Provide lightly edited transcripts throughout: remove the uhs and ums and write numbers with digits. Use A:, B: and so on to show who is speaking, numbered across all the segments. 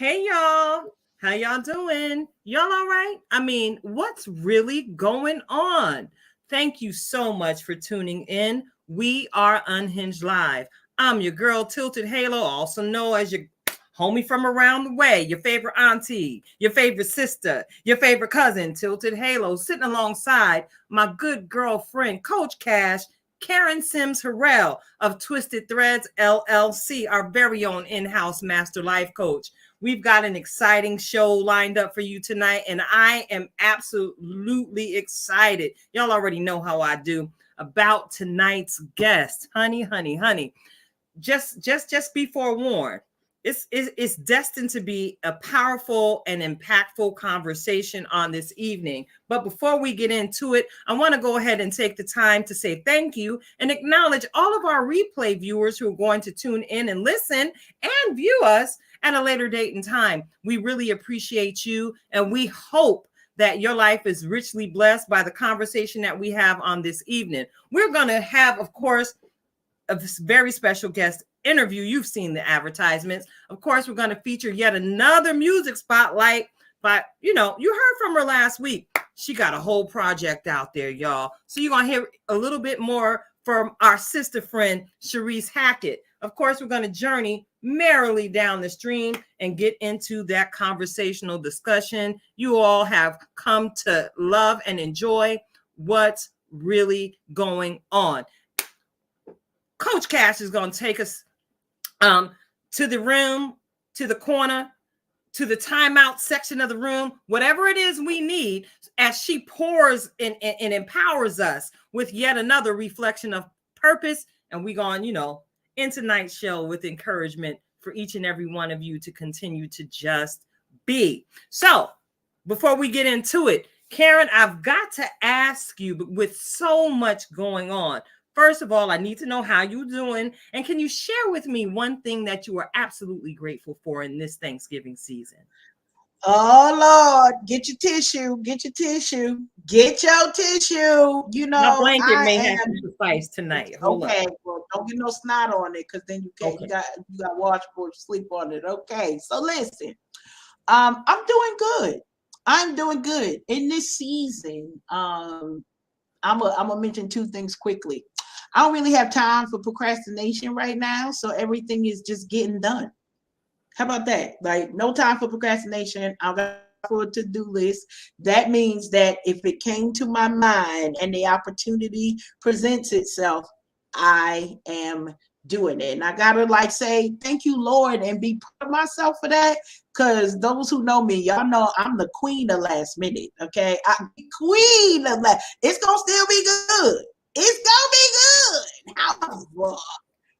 A: Hey y'all, how y'all doing? Y'all all right? I mean, what's really going on? Thank you so much for tuning in. We are Unhinged Live. I'm your girl, Tilted Halo, also known as your homie from around the way, your favorite auntie, your favorite sister, your favorite cousin, Tilted Halo, sitting alongside my good girlfriend, Coach Cash, Karen Sims Harrell of Twisted Threads LLC, our very own in-house master life coach. We've got an exciting show lined up for you tonight, and I am absolutely excited. Y'all already know how I do about tonight's guest. Honey. Just be forewarned. It's destined to be a powerful and impactful conversation on this evening. But before we get into it, I want to go ahead and take the time to say thank you and acknowledge all of our replay viewers who are going to tune in and listen and view us at a later date and time. We really appreciate you, and we hope that your life is richly blessed by the conversation that we have on this evening. We're going to have, of course, a very special guest interview. You've seen the advertisements. Of course, we're going to feature yet another music spotlight. But, you heard from her last week. She got a whole project out there, y'all. So you're going to hear a little bit more from our sister friend, Sharice Hackett. Of course, we're going to journey merrily down the stream and get into that conversational discussion you all have come to love and enjoy. What's really going on? Coach Cash is going to take us to the room, to the corner, to the timeout section of the room, whatever it is we need, as she pours and empowers us with yet another reflection of purpose. And we're going, in tonight's show with encouragement for each and every one of you to continue to just be. So before we get into it, Karen, I've got to ask you, with so much going on, first of all, I need to know how you're doing. And can you share with me one thing that you are absolutely grateful for in this Thanksgiving season?
B: Oh, Lord, get your tissue. Get your tissue. Get your tissue.
A: My blanket may have to suffice tonight. Hold
B: okay,
A: up.
B: well, don't get no snot on it, because then you can't.
A: Okay.
B: You got washboard sleep on it. Okay, so listen, I'm doing good. I'm doing good in this season. I'm gonna mention two things quickly. I don't really have time for procrastination right now, so everything is just getting done. How about that? Like, no time for procrastination. I've got for a to-do list. That means that if it came to my mind and the opportunity presents itself, I am doing it. And I gotta say thank you, Lord, and be proud of myself for that. Because those who know me, y'all know I'm the queen of last minute. Okay, I'm the queen of last. It's gonna still be good. It's gonna be good. However,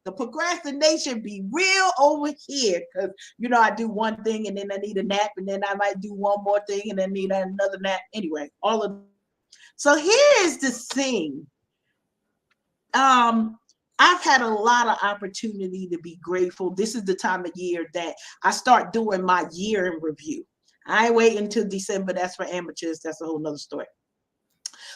B: the procrastination be real over here, because I do one thing and then I need a nap, and then I might do one more thing and then need another nap. Anyway, all of. So here is the thing. I've had a lot of opportunity to be grateful. This is the time of year that I start doing my year in review. I ain't waiting until December. That's for amateurs. That's a whole nother story.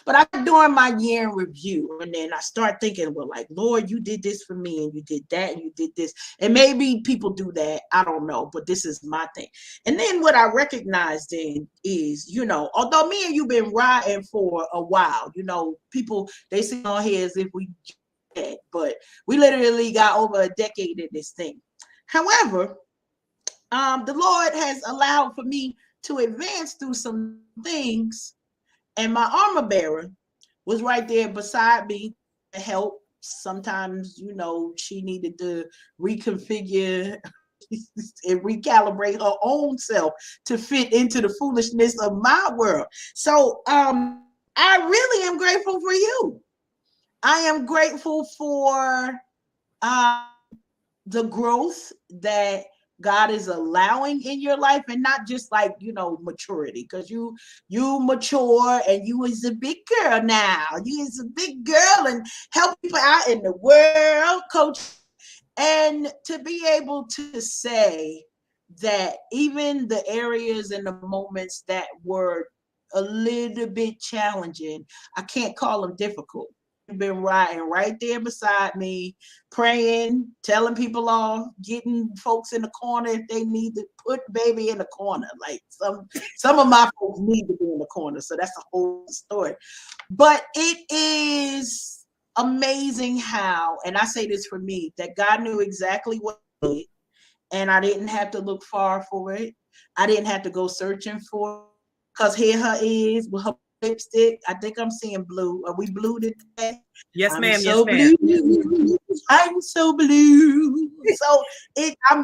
B: But I'm doing my year in review, and then I start thinking, well, like, Lord, you did this for me, and you did that, and you did this. And maybe people do that. I don't know, but this is my thing. And then what I recognized then is, although me and you been riding for a while, people, they see on here as if we dead, but we literally got over a decade in this thing. However, the Lord has allowed for me to advance through some things. And my armor bearer was right there beside me to help. Sometimes, she needed to reconfigure and recalibrate her own self to fit into the foolishness of my world. So I really am grateful for you. I am grateful for the growth that God is allowing in your life, and not just maturity, because you mature and you is a big girl now. You is a big girl and help people out in the world, coach. And to be able to say that even the areas and the moments that were a little bit challenging, I can't call them difficult. You've been riding right there beside me, praying, telling people off, getting folks in the corner if they need to put baby in the corner. Like some of my folks need to be in the corner. So that's a whole story. But it is amazing how, and I say this for me, that God knew exactly what I did, and I didn't have to look far for it. I didn't have to go searching for it, because here her is with her lipstick. I think I'm seeing blue. Are we blue today?
A: Yes,
B: I'm
A: ma'am.
B: so
A: Yes, ma'am.
B: blue. I'm so blue. So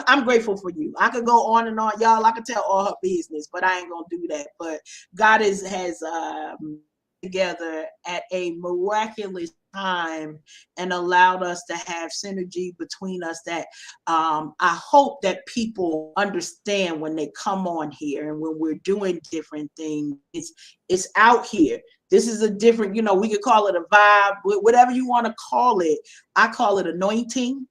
B: I'm grateful for you. I could go on and on, y'all. I could tell all her business, but I ain't gonna do that. But God has together at a miraculous time and allowed us to have synergy between us that I hope that people understand when they come on here and when we're doing different things. It's out here. This is a different, we could call it a vibe, whatever you want to call it. I call it anointing.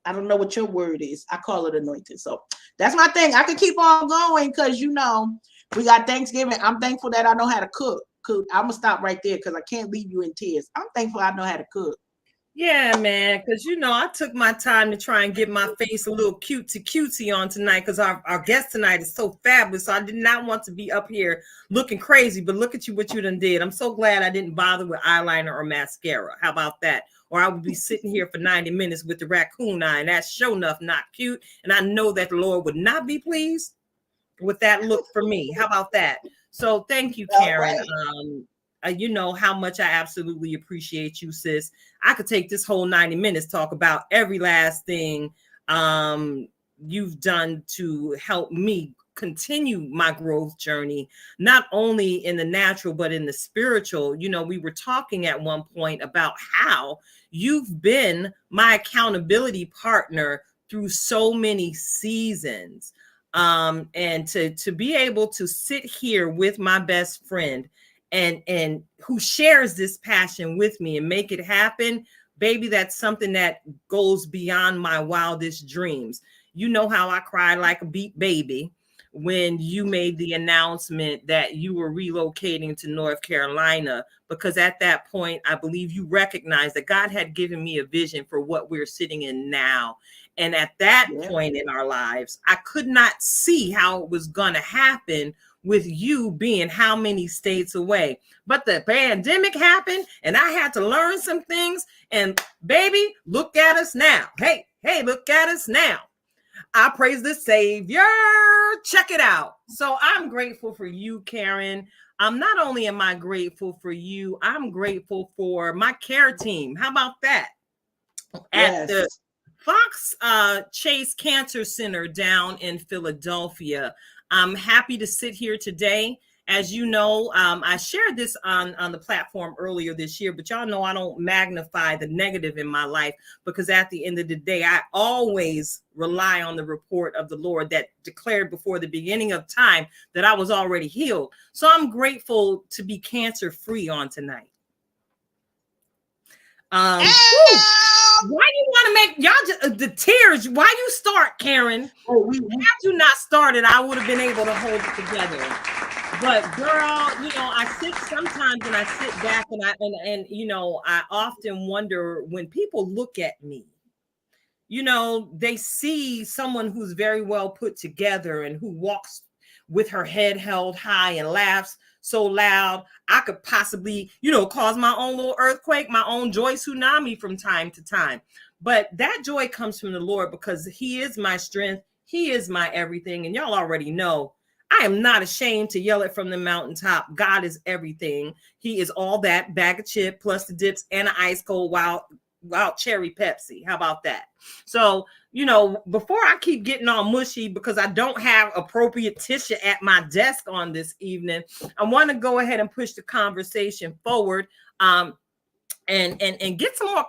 B: I don't know what your word is. I call it anointing. So that's my thing. I could keep on going because, we got Thanksgiving. I'm thankful that I know how to cook. I'm gonna stop right there because I can't leave you in tears. I'm thankful I know how to cook.
A: Yeah, man, because I took my time to try and get my face a little cutesy on tonight because our guest tonight is so fabulous. So I did not want to be up here looking crazy, but look at you, what you done did. I'm so glad I didn't bother with eyeliner or mascara. How about that? Or I would be sitting here for 90 minutes with the raccoon eye, and that's sure enough not cute. And I know that the Lord would not be pleased with that look for me. How about that? So thank you, Karen. You know how much I absolutely appreciate you, sis. I could take this whole 90 minutes, talk about every last thing you've done to help me continue my growth journey, not only in the natural, but in the spiritual. We were talking at one point about how you've been my accountability partner through so many seasons. And to be able to sit here with my best friend and who shares this passion with me and make it happen, baby, that's something that goes beyond my wildest dreams. You know how I cried like a beat baby when you made the announcement that you were relocating to North Carolina, because at that point, I believe you recognized that God had given me a vision for what we're sitting in now. And at that point in our lives, I could not see how it was going to happen with you being how many states away. But the pandemic happened and I had to learn some things. And baby, look at us now. Hey, look at us now. I praise the Savior. Check it out. So I'm grateful for you, Karen. Not only am I grateful for you, I'm grateful for my care team. How about that? At the Fox Chase Cancer Center down in Philadelphia. I'm happy to sit here today. As you know, I shared this on the platform earlier this year, but y'all know I don't magnify the negative in my life, because at the end of the day, I always rely on the report of the Lord that declared before the beginning of time that I was already healed. So I'm grateful to be cancer-free on tonight. Why do you want to make y'all just the tears? Why you start, Karen? Had you not started, I would have been able to hold it together. But girl, I sit sometimes and I sit back and I often wonder when people look at me, they see someone who's very well put together and who walks with her head held high and laughs so loud, I could possibly, cause my own little earthquake, my own joy tsunami from time to time. But that joy comes from the Lord, because He is my strength. He is my everything. And y'all already know, I am not ashamed to yell it from the mountaintop. God is everything. He is all that bag of chip plus the dips and an ice cold wild cherry Pepsi. How about that? So, before I keep getting all mushy because I don't have appropriate tissue at my desk on this evening, I want to go ahead and push the conversation forward and get some more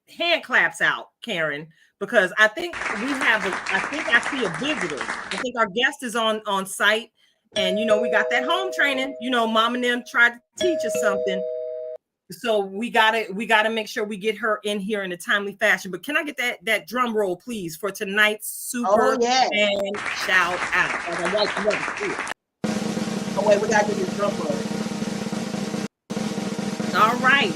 A: hand claps out, Karen, because I think I see a visitor. I think our guest is on site, and we got that home training. Mom and them tried to teach us something. So we gotta make sure we get her in here in a timely fashion. But can I get that drum roll, please, for tonight's super fan shout out?
B: Oh wait, we gotta do this drum roll.
A: All right.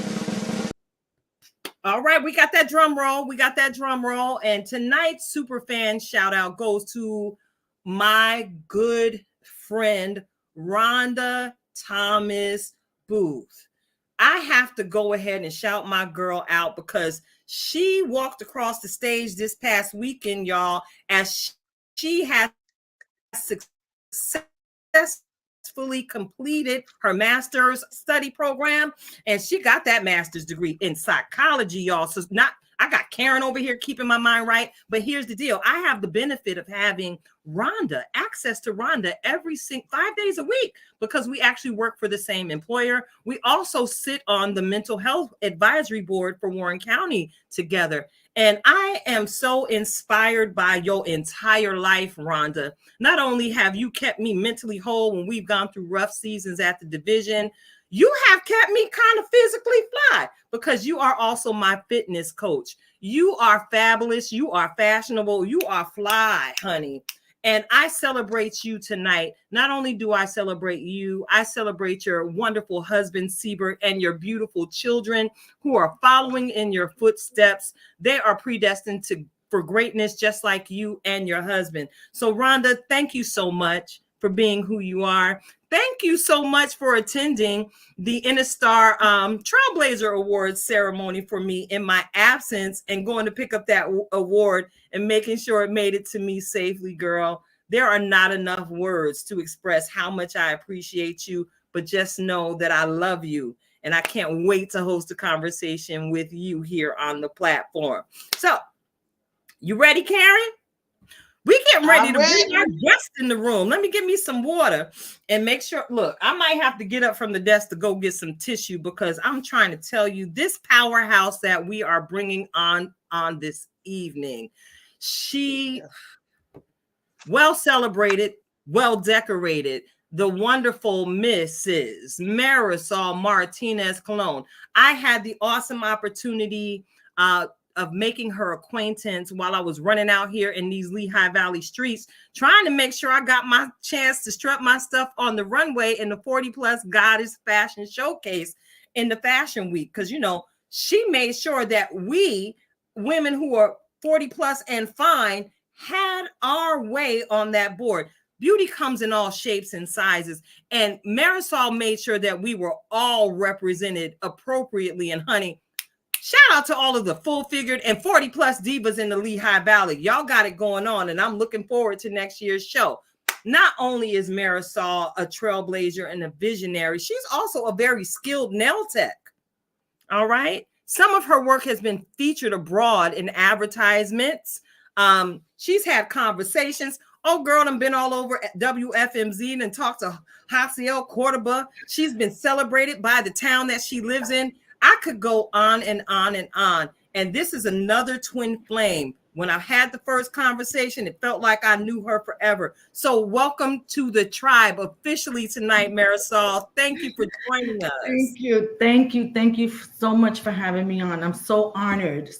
A: All right, we got that drum roll. We got that drum roll. And tonight's super fan shout out goes to my good friend, Rhonda Thomas Booth. I have to go ahead and shout my girl out because she walked across the stage this past weekend, y'all, as she has successfully completed her master's study program, and she got that master's degree in psychology, y'all. So not I got Karen over here keeping my mind right, but here's the deal. I have the benefit of having access to Rhonda every 5 days a week because we actually work for the same employer. We also sit on the mental health advisory board for Warren County together. And I am so inspired by your entire life, Rhonda. Not only have you kept me mentally whole when we've gone through rough seasons at the division, you have kept me kind of physically fly because you are also my fitness coach. You are fabulous. You are fashionable. You are fly, honey. And I celebrate you tonight. Not only do I celebrate you, I celebrate your wonderful husband, Siebert, and your beautiful children who are following in your footsteps. They are predestined for greatness, just like you and your husband. So, Rhonda, thank you so much for being who you are. Thank you so much for attending the Innistar Trailblazer Awards ceremony for me in my absence and going to pick up that award and making sure it made it to me safely, girl. There are not enough words to express how much I appreciate you, but just know that I love you. And I can't wait to host a conversation with you here on the platform. So, you ready, Karen? We getting ready to bring our guest in the room. Let me get me some water and make sure. Look, I might have to get up from the desk to go get some tissue because I'm trying to tell you this powerhouse that we are bringing on this evening. She well celebrated, well decorated, the wonderful Mrs. Marisol Martinez Colón. I had the awesome opportunity of making her acquaintance while I was running out here in these Lehigh Valley streets, trying to make sure I got my chance to strut my stuff on the runway in the 40 Plus Goddess Fashion Showcase in the Fashion Week. Because, you know, she made sure that we women who are 40 plus and fine had our way on that board. Beauty comes in all shapes and sizes. And Marisol made sure that we were all represented appropriately. And honey, shout out to all of the full-figured and 40 plus divas in the Lehigh Valley. Y'all got it going on, and I'm looking forward to next year's show. Not only is Marisol a trailblazer and a visionary, she's also a very skilled nail tech. All right. Some of her work has been featured abroad in advertisements. She's had conversations. Oh, girl, I've been all over at WFMZ and talked to Haciel Cordoba. She's been celebrated by the town that she lives in. I could go on and on and on. And this is another twin flame. When I had the first conversation, it felt like I knew her forever. So welcome to the tribe officially tonight, Marisol. Thank you for joining us.
C: Thank you. Thank you. Thank you so much for having me on. I'm so honored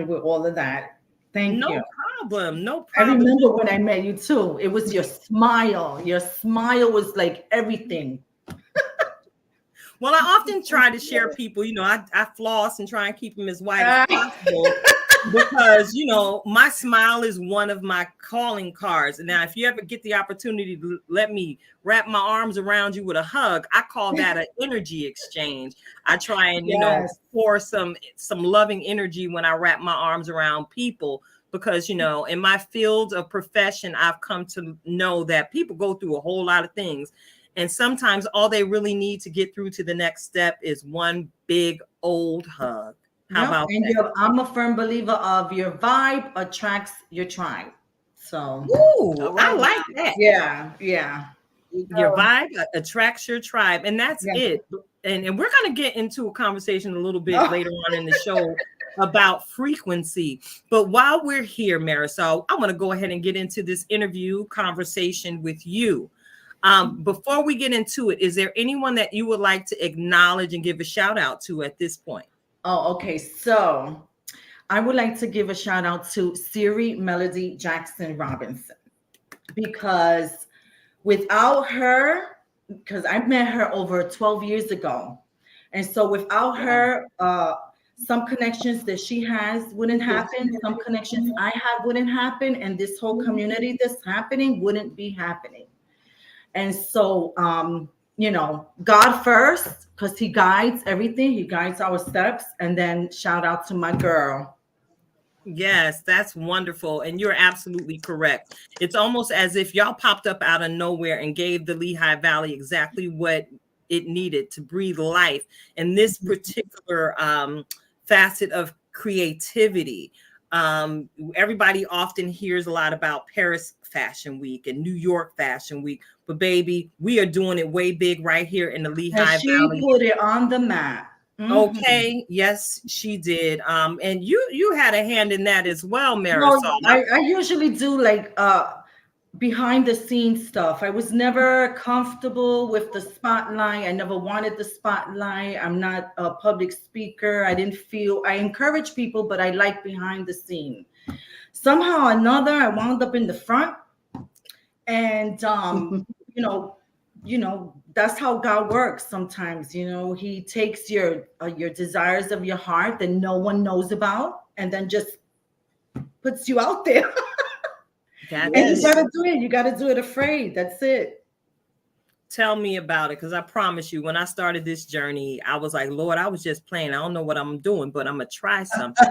C: with all of that. Thank you.
A: No problem. No problem.
C: I remember when I met you too. It was your smile. Your smile was like everything.
A: Well, I often try to share people, you know, I floss and try and keep them as white as possible because, you know, my smile is one of my calling cards. Now, if you ever get the opportunity to let me wrap my arms around you with a hug, I call that an energy exchange. I try and, you know, pour some loving energy when I wrap my arms around people because, you know, in my field of profession, I've come to know that people go through a whole lot of things. And sometimes all they really need to get through to the next step is one big old hug. How about that?
C: I'm a firm believer of your vibe attracts your tribe. So,
A: I like that.
C: Yeah.
A: Your vibe attracts your tribe. And that's it. And we're going to get into a conversation a little bit later on in the show about frequency. But while we're here, Marisol, I want to go ahead and get into this interview conversation with you. Before we get into it, is there anyone that you would like to acknowledge and give a shout out to at this point?
C: Oh, okay. So I would like to give a shout out to Siri Melody Jackson Robinson, because without her, because I met her over 12 years ago. And so without her Some connections that she has wouldn't happen. Some connections I have wouldn't happen. And this whole community that's happening wouldn't be happening. And so, you know, God first, because he guides everything. He guides our steps. And then shout out to my girl.
A: Yes, that's wonderful. And you're absolutely correct. It's almost as if y'all popped up out of nowhere and gave the Lehigh Valley exactly what it needed to breathe life in this particular facet of creativity. Everybody often hears a lot about Paris Fashion Week and New York Fashion Week, but baby, we are doing it way big right here in the Lehigh
C: And she
A: Valley.
C: put it on the map.
A: Okay, yes, she did. And you had a hand in that as well,
C: No,
A: Marisol.
C: I usually do like behind the scenes stuff. I was never comfortable with the spotlight. I never wanted the spotlight. I'm not a public speaker. I encourage people, but I like behind the scene. Somehow or another, I wound up in the front. And you know, that's how God works sometimes. You know, he takes your desires of your heart that no one knows about and then just puts you out there.
A: That's
C: And you
A: it.
C: gotta do it. You gotta do it afraid. That's it.
A: Tell me about it, because I promise you, when I started this journey, I was like, Lord, I was just playing. I don't know what I'm doing, but I'm gonna try something.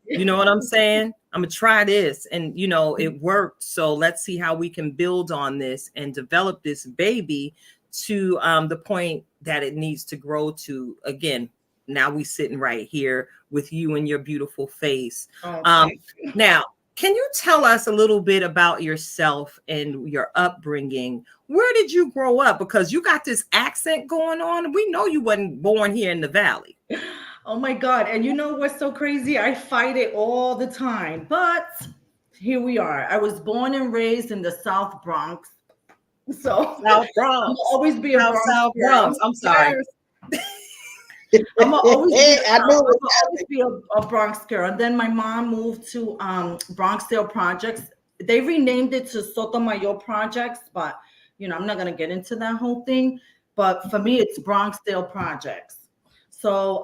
A: You know what I'm saying? I'm gonna try this, and you know, it worked. So let's see how we can build on this and develop this baby to the point that it needs to grow to. Again, now we sitting right here with you and your beautiful face. Now, can you tell us a little bit about yourself and your upbringing? Where did you grow up? Because you got this accent going on. We know you wasn't born here in the Valley.
C: Oh my God. And you know what's so crazy? I fight it all the time. But here we are. I was born and raised in the South Bronx. So
A: South Bronx.
C: I'll always be a Bronx
A: South
C: girl.
A: Bronx. I'm sorry.
C: I'm gonna always
B: I knew it was
C: always be a Bronx girl. And then my mom moved to Bronxdale Projects. They renamed it to Sotomayor Projects, but you know, I'm not gonna get into that whole thing. But for me, it's Bronxdale Projects. So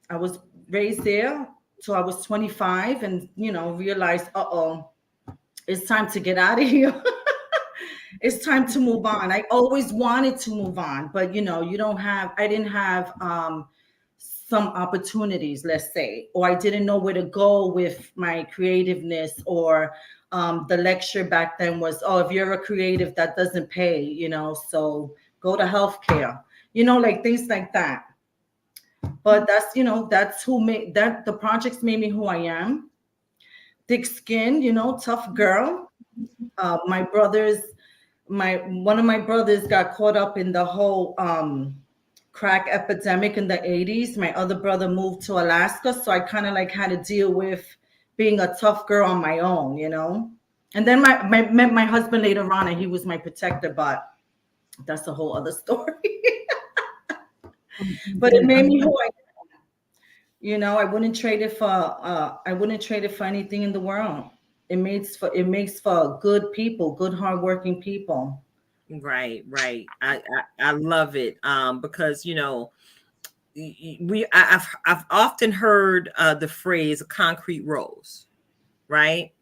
C: I was raised there till I was 25, and you know, realized, it's time to get out of here. It's time to move on. I always wanted to move on, but you know, I didn't have some opportunities, let's say, or I didn't know where to go with my creativeness, or the lecture back then was, oh, if you're a creative, that doesn't pay, you know, so go to healthcare, you know, like things like that. But that's, you know, that's who made that. The projects made me who I am. Thick skin, you know, tough girl. One of my brothers got caught up in the whole crack epidemic in the 80s. My other brother moved to Alaska, so I kind of like had to deal with being a tough girl on my own, you know. And then met my husband later on, and he was my protector, but that's a whole other story. But it made me who I am. You know, I wouldn't trade it for anything in the world. It makes for good people, good hardworking people.
A: Right. I love it. Because you know, I've often heard the phrase concrete rose, right?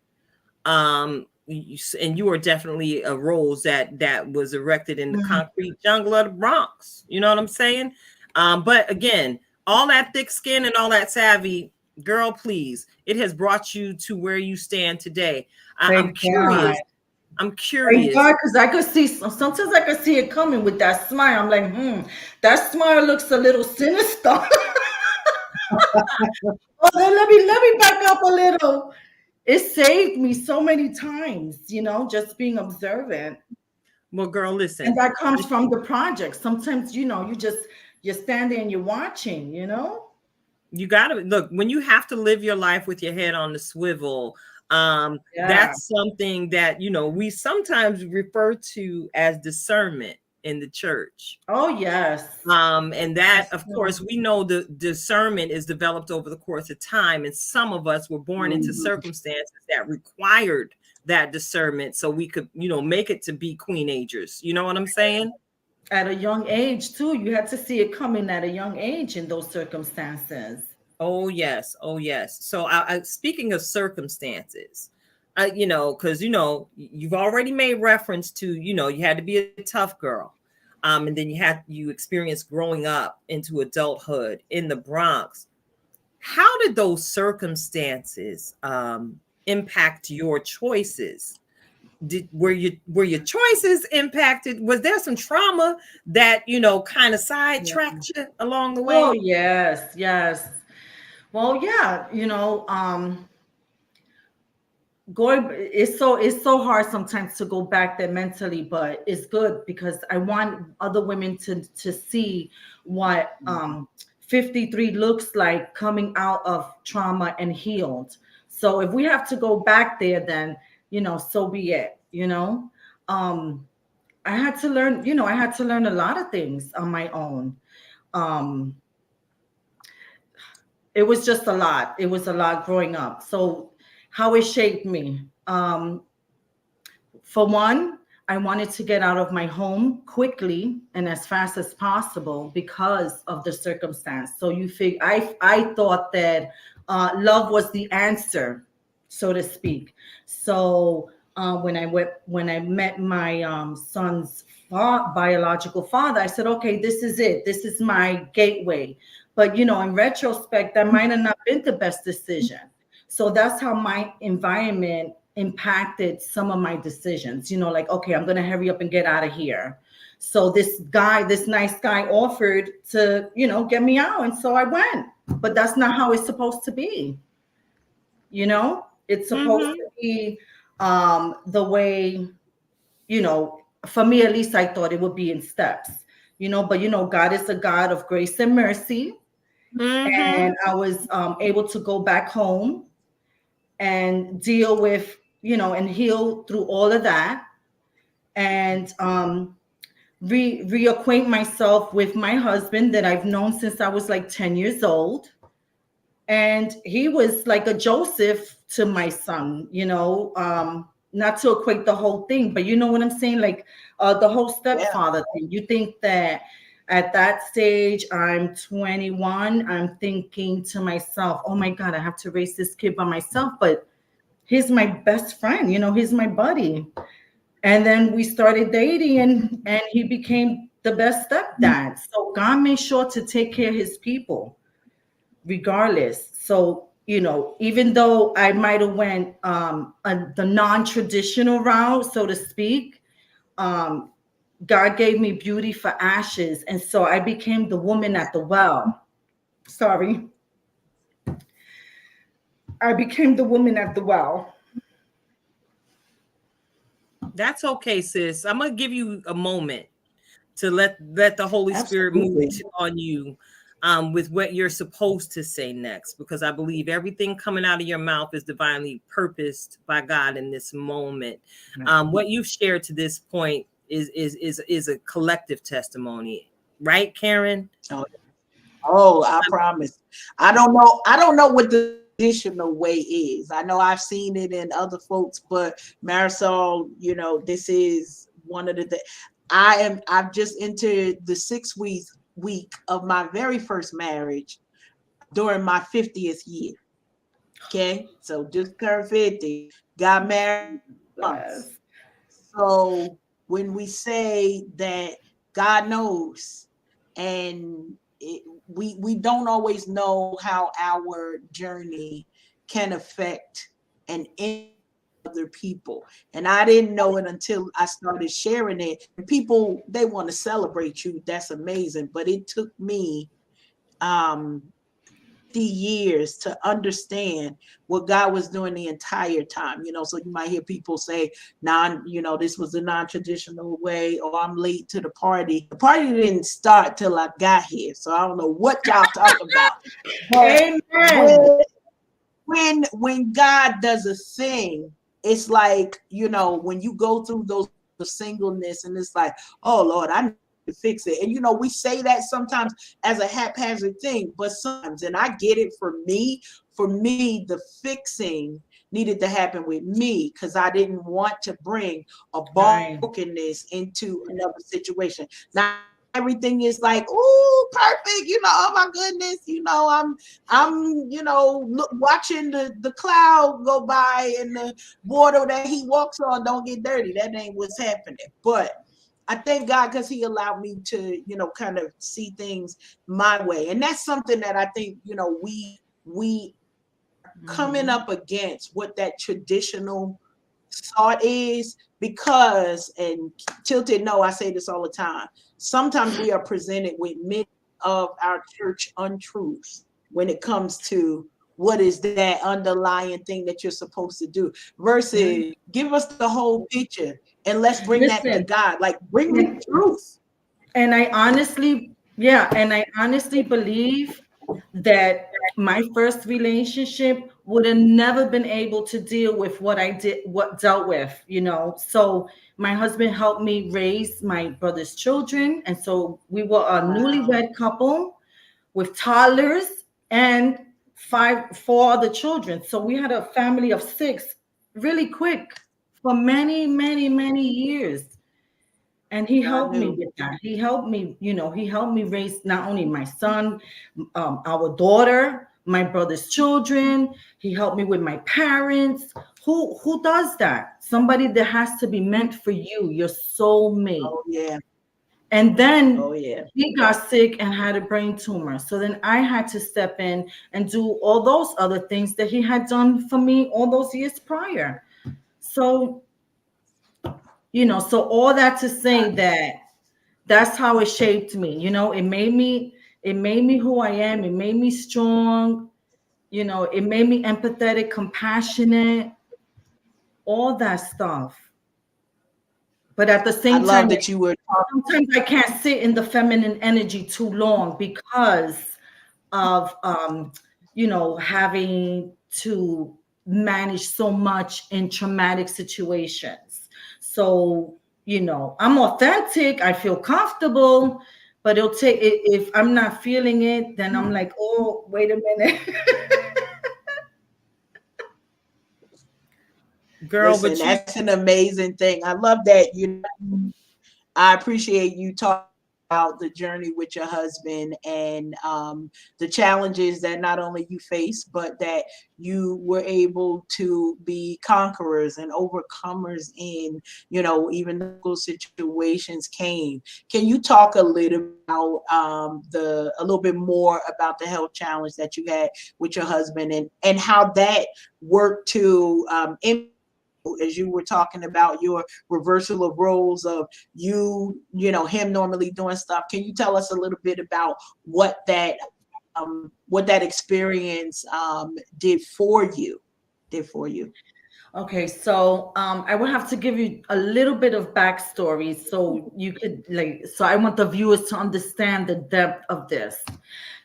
A: And you are definitely a rose that was erected in the concrete jungle of the Bronx. You know what I'm saying? But again, all that thick skin and all that savvy, girl, please, it has brought you to where you stand today. I'm curious.
C: Because I could see, sometimes I could see it coming with that smile. I'm like, that smile looks a little sinister. Oh, then let me back up a little. It saved me so many times, you know, just being observant.
A: Well, girl, listen.
C: And that comes from the project. Sometimes, you know, you're standing and you're watching, you know.
A: You gotta look, when you have to live your life with your head on the swivel. That's something that, you know, we sometimes refer to as discernment in the church.
C: Oh, yes.
A: And that, of course, we know the discernment is developed over the course of time. And some of us were born into circumstances that required that discernment so we could, you know, make it to be queenagers. You know what I'm saying?
C: At a young age, too. You had to see it coming at a young age in those circumstances.
A: Oh yes, oh yes. So, speaking of circumstances, you know, because you've already made reference to, you had to be a tough girl, and then you experienced growing up into adulthood in the Bronx. How did those circumstances impact your choices? Were your choices impacted? Was there some trauma that kind of
C: Yeah.
A: sidetracked you along the
C: Oh
A: way?
C: yes, yes. Well, yeah, going it's so hard sometimes to go back there mentally, but it's good because I want other women to see what 53 looks like coming out of trauma and healed. So if we have to go back there, then so be it. um I had to learn a lot of things on my own. um it was just a lot. It was a lot growing up. So how it shaped me. For one, I wanted to get out of my home quickly and as fast as possible because of the circumstance. So I thought that love was the answer, so to speak. So when I met my son's biological father, I said, okay, this is it. This is my gateway. But in retrospect, that might have not been the best decision. So that's how my environment impacted some of my decisions. Like, okay, I'm going to hurry up and get out of here. So this nice guy offered to, get me out. And so I went. But that's not how it's supposed to be. It's supposed
A: Mm-hmm.
C: to be the way, for me, at least I thought it would be in steps, but, God is a God of grace and mercy.
A: Mm-hmm.
C: And I was able to go back home and deal with, and heal through all of that, and reacquaint myself with my husband that I've known since I was like 10 years old. And he was like a Joseph to my son, not to equate the whole thing, but you know what I'm saying? Like the whole
B: Yeah.
C: stepfather thing. You think that at that stage, I'm 21, I'm thinking to myself, oh my God, I have to raise this kid by myself. But he's my best friend, he's my buddy. And then we started dating, and he became the best stepdad. So God made sure to take care of his people regardless. So, even though I might have went the non-traditional route, so to speak, um, God gave me beauty for ashes. And so I became the woman at the well. Sorry. I became the woman at the well.
A: That's okay, sis. I'm gonna give you a moment to let the Holy Spirit move
B: Absolutely.
A: on you with what you're supposed to say next, because I believe everything coming out of your mouth is divinely purposed by God in this moment. What you've shared to this point is a collective testimony, right, Karen?
B: Oh, oh, I promise. I don't know what the traditional way is. I know I've seen it in other folks, but Marisol, this is one of the I've just entered the 6 week of my very first marriage during my 50th year. Okay. So just turned 50, got married months.
C: Yes.
B: So when we say that God knows, and we don't always know how our journey can affect and impact other people. And I didn't know it until I started sharing it. And people, they want to celebrate you. That's amazing. But it took me um 50 years to understand what God was doing the entire time. So you might hear people say, this was the non-traditional way, or I'm late to the party. The party didn't start till I got here. So I don't know what y'all talk about. But
C: Amen.
B: when God does a thing, it's like, when you go through those singleness, and it's like, oh Lord, I need to fix it. And we say that sometimes as a haphazard thing, but sometimes, and I get it, for me, the fixing needed to happen with me, because I didn't want to bring a
C: Right.
B: brokenness into another situation. Now, everything is like, ooh, perfect. You know, oh my goodness. You know, I'm, you know, watching the cloud go by and the water that he walks on don't get dirty. That ain't what's happening. But I thank God because he allowed me to, you know, kind of see things my way. And that's something that I think, you know, we coming up against what that traditional thought is, because, and Tilted, no, I say this all the time, sometimes we are presented with many of our church untruths when it comes to what is that underlying thing that you're supposed to do, versus give us the whole picture and let's bring that to God. Like, bring me truth.
C: And I honestly believe that my first relationship would have never been able to deal with what I did, what dealt with, you know. So my husband helped me raise my brother's children. And so we were a newlywed couple with toddlers and four other children. So we had a family of 6 really quick for many, many, many years. And he helped me with that. He helped me, you know, he helped me raise not only my son, our daughter, my brother's children. He helped me with my parents. Who does that? Somebody that has to be meant for you, your soulmate.
B: Oh, yeah.
C: And then he got sick and had a brain tumor. So then I had to step in and do all those other things that he had done for me all those years prior. So, you know, so all that to say that that's how it shaped me. You know, it made me who I am. It made me strong. You know, it made me empathetic, compassionate, all that stuff. But at the same time,
B: that you were
C: sometimes I can't sit in the feminine energy too long because of you know, having to manage so much in traumatic situations. So, you know, I'm authentic, I feel comfortable, but it'll take it if I'm not feeling it, then I'm like, oh, wait a minute.
B: Girl, listen, but that's an amazing thing. I love that. I appreciate you talking about the journey with your husband and the challenges that not only you face, but that you were able to be conquerors and overcomers in, you know, even those situations came. Can you talk a little about a little bit more about the health challenge that you had with your husband and how that worked to as you were talking about your reversal of roles of you know, him normally doing stuff. Can you tell us a little bit about what that experience did for you? Okay,
C: so I will have to give you a little bit of backstory so you could so I want the viewers to understand the depth of this.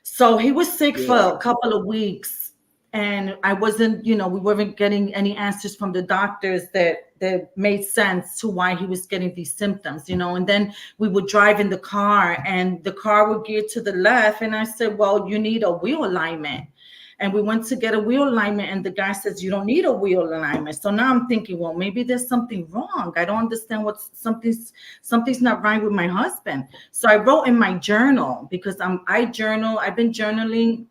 C: So he was sick for a couple of weeks. And I wasn't, you know, we weren't getting any answers from the doctors that made sense to why he was getting these symptoms, you know. And then we would drive in the car and the car would gear to the left. And I said, well, you need a wheel alignment. And we went to get a wheel alignment and the guy says, you don't need a wheel alignment. So now I'm thinking, well, maybe there's something wrong. I don't understand something's not right with my husband. So I wrote in my journal because I journal. I've been journaling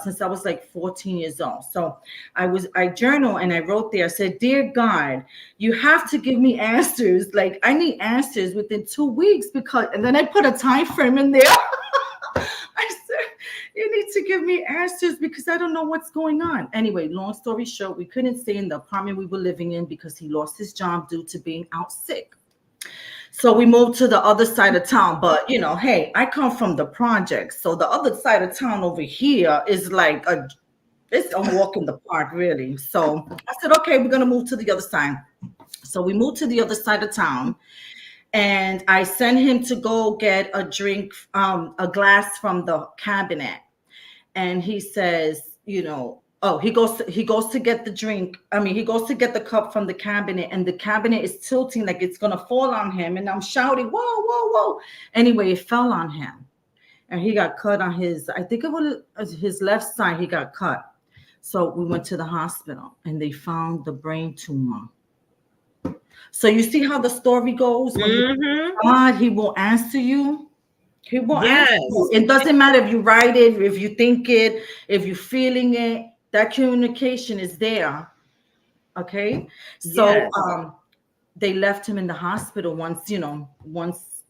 C: since I was like 14 years old. So I journal and I wrote there, I said, dear God, you have to give me answers. Like I need answers within 2 weeks and then I put a time frame in there. I said, you need to give me answers because I don't know what's going on. Anyway, long story short, we couldn't stay in the apartment we were living in because he lost his job due to being out sick. So we moved to the other side of town. But, you know, hey, I come from the projects. So the other side of town over here is like it's a walk in the park, really. So I said, okay, we're going to move to the other side. So we moved to the other side of town. And I sent him to go get a drink, a glass from the cabinet. And he says, you know, he goes to get the drink. I mean, he goes to get the cup from the cabinet and the cabinet is tilting like it's going to fall on him. And I'm shouting, whoa, whoa, whoa. Anyway, it fell on him and he got cut on I think it was his left side. He got cut. So we went to the hospital and they found the brain tumor. So you see how the story goes? When God, he will answer you. He will
A: Yes.
C: ask you. It doesn't matter if you write it, if you think it, if you're feeling it. That communication is there. Okay. So
A: Yes.
C: they left him in the hospital once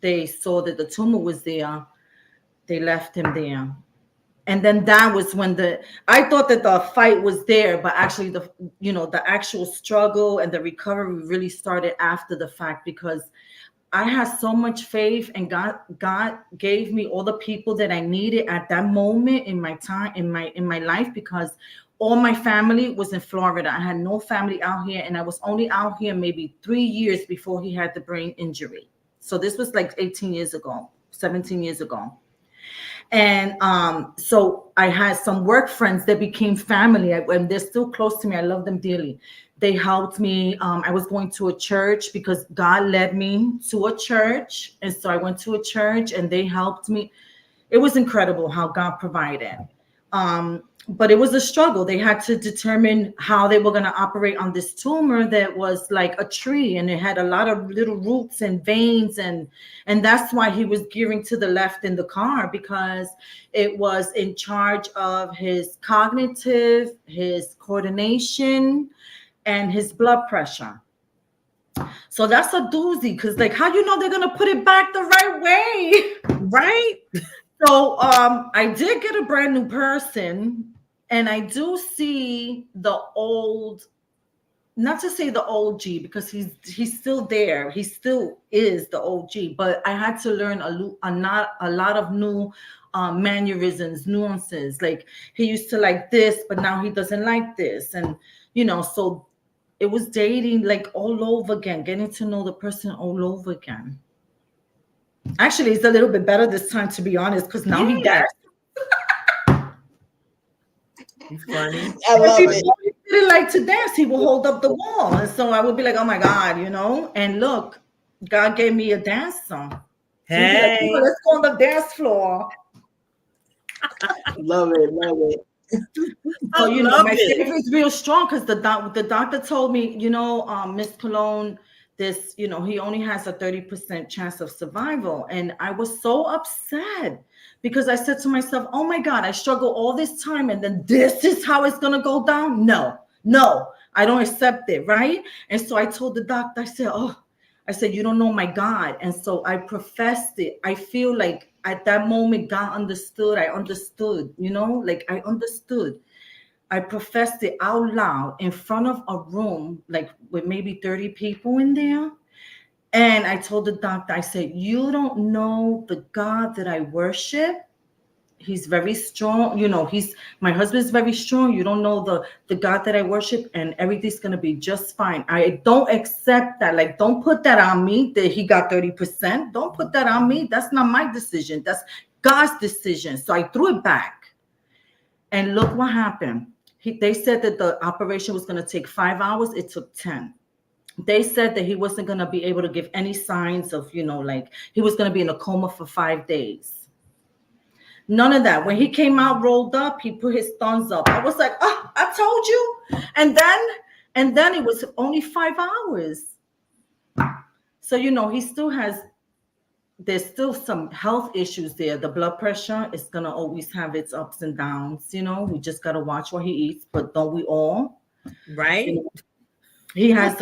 C: they saw that the tumor was there, they left him there. And then that was when I thought that the fight was there, but actually the actual struggle and the recovery really started after the fact, because I had so much faith, and God gave me all the people that I needed at that moment in my time, in my life, because all my family was in Florida. I had no family out here, and I was only out here maybe 3 years before he had the brain injury. So this was like 18 years ago, 17 years ago. And so I had some work friends that became family, and they're still close to me. I love them dearly. They helped me. I was going to a church because God led me to a church. And so I went to a church and they helped me. It was incredible how God provided. But it was a struggle. They had to determine how they were going to operate on this tumor that was like a tree, and it had a lot of little roots and veins, and that's why he was gearing to the left in the car, because it was in charge of his cognitive, his coordination, and his blood pressure. So that's a doozy, because like, how you know they're going to put it back the right way?
A: Right.
C: So I did get a brand new person, and I do see the old, not to say the OG, because he's still there. He still is the OG, but I had to learn a lot of new mannerisms, nuances. Like, he used to like this, but now he doesn't like this. And, so it was dating like all over again, getting to know the person all over again. Actually, it's a little bit better this time, to be honest, because now he
A: Yeah.
C: dances.
A: He's funny.
B: I love
C: If
B: it.
C: he didn't like to dance, he would hold up the wall. And so I would be like, oh my God, And look, God gave me a dance song. So he'd be like,
A: Hey.
C: let's go on the dance floor.
B: Love it. Love it.
C: So,
A: love
C: my
A: it.
C: faith is real strong, because the doctor told me, Miss Colón, this, he only has a 30% chance of survival. And I was so upset, because I said to myself, oh my God, I struggle all this time, and then this is how it's going to go down? No, I don't accept it, right? And so I told the doctor, I said, you don't know my God. And so I professed it. I feel like at that moment, God understood. I understood, I understood. I professed it out loud in front of a room, like with maybe 30 people in there. And I told the doctor, I said, you don't know the God that I worship. He's very strong. My husband's very strong. You don't know the God that I worship, and everything's going to be just fine. I don't accept that. Like, don't put that on me that he got 30%. Don't put that on me. That's not my decision. That's God's decision. So I threw it back. And look what happened. They said that the operation was going to take 5 hours. It took 10. They said that he wasn't going to be able to give any signs of, like he was going to be in a coma for 5 days. None of that. When he came out rolled up, he put his thumbs up. I was like, oh, I told you. And then it was only 5 hours. So, he still there's still some health issues there. The blood pressure is going to always have its ups and downs. We just got to watch what he eats, but don't we all?
A: Right.
C: He has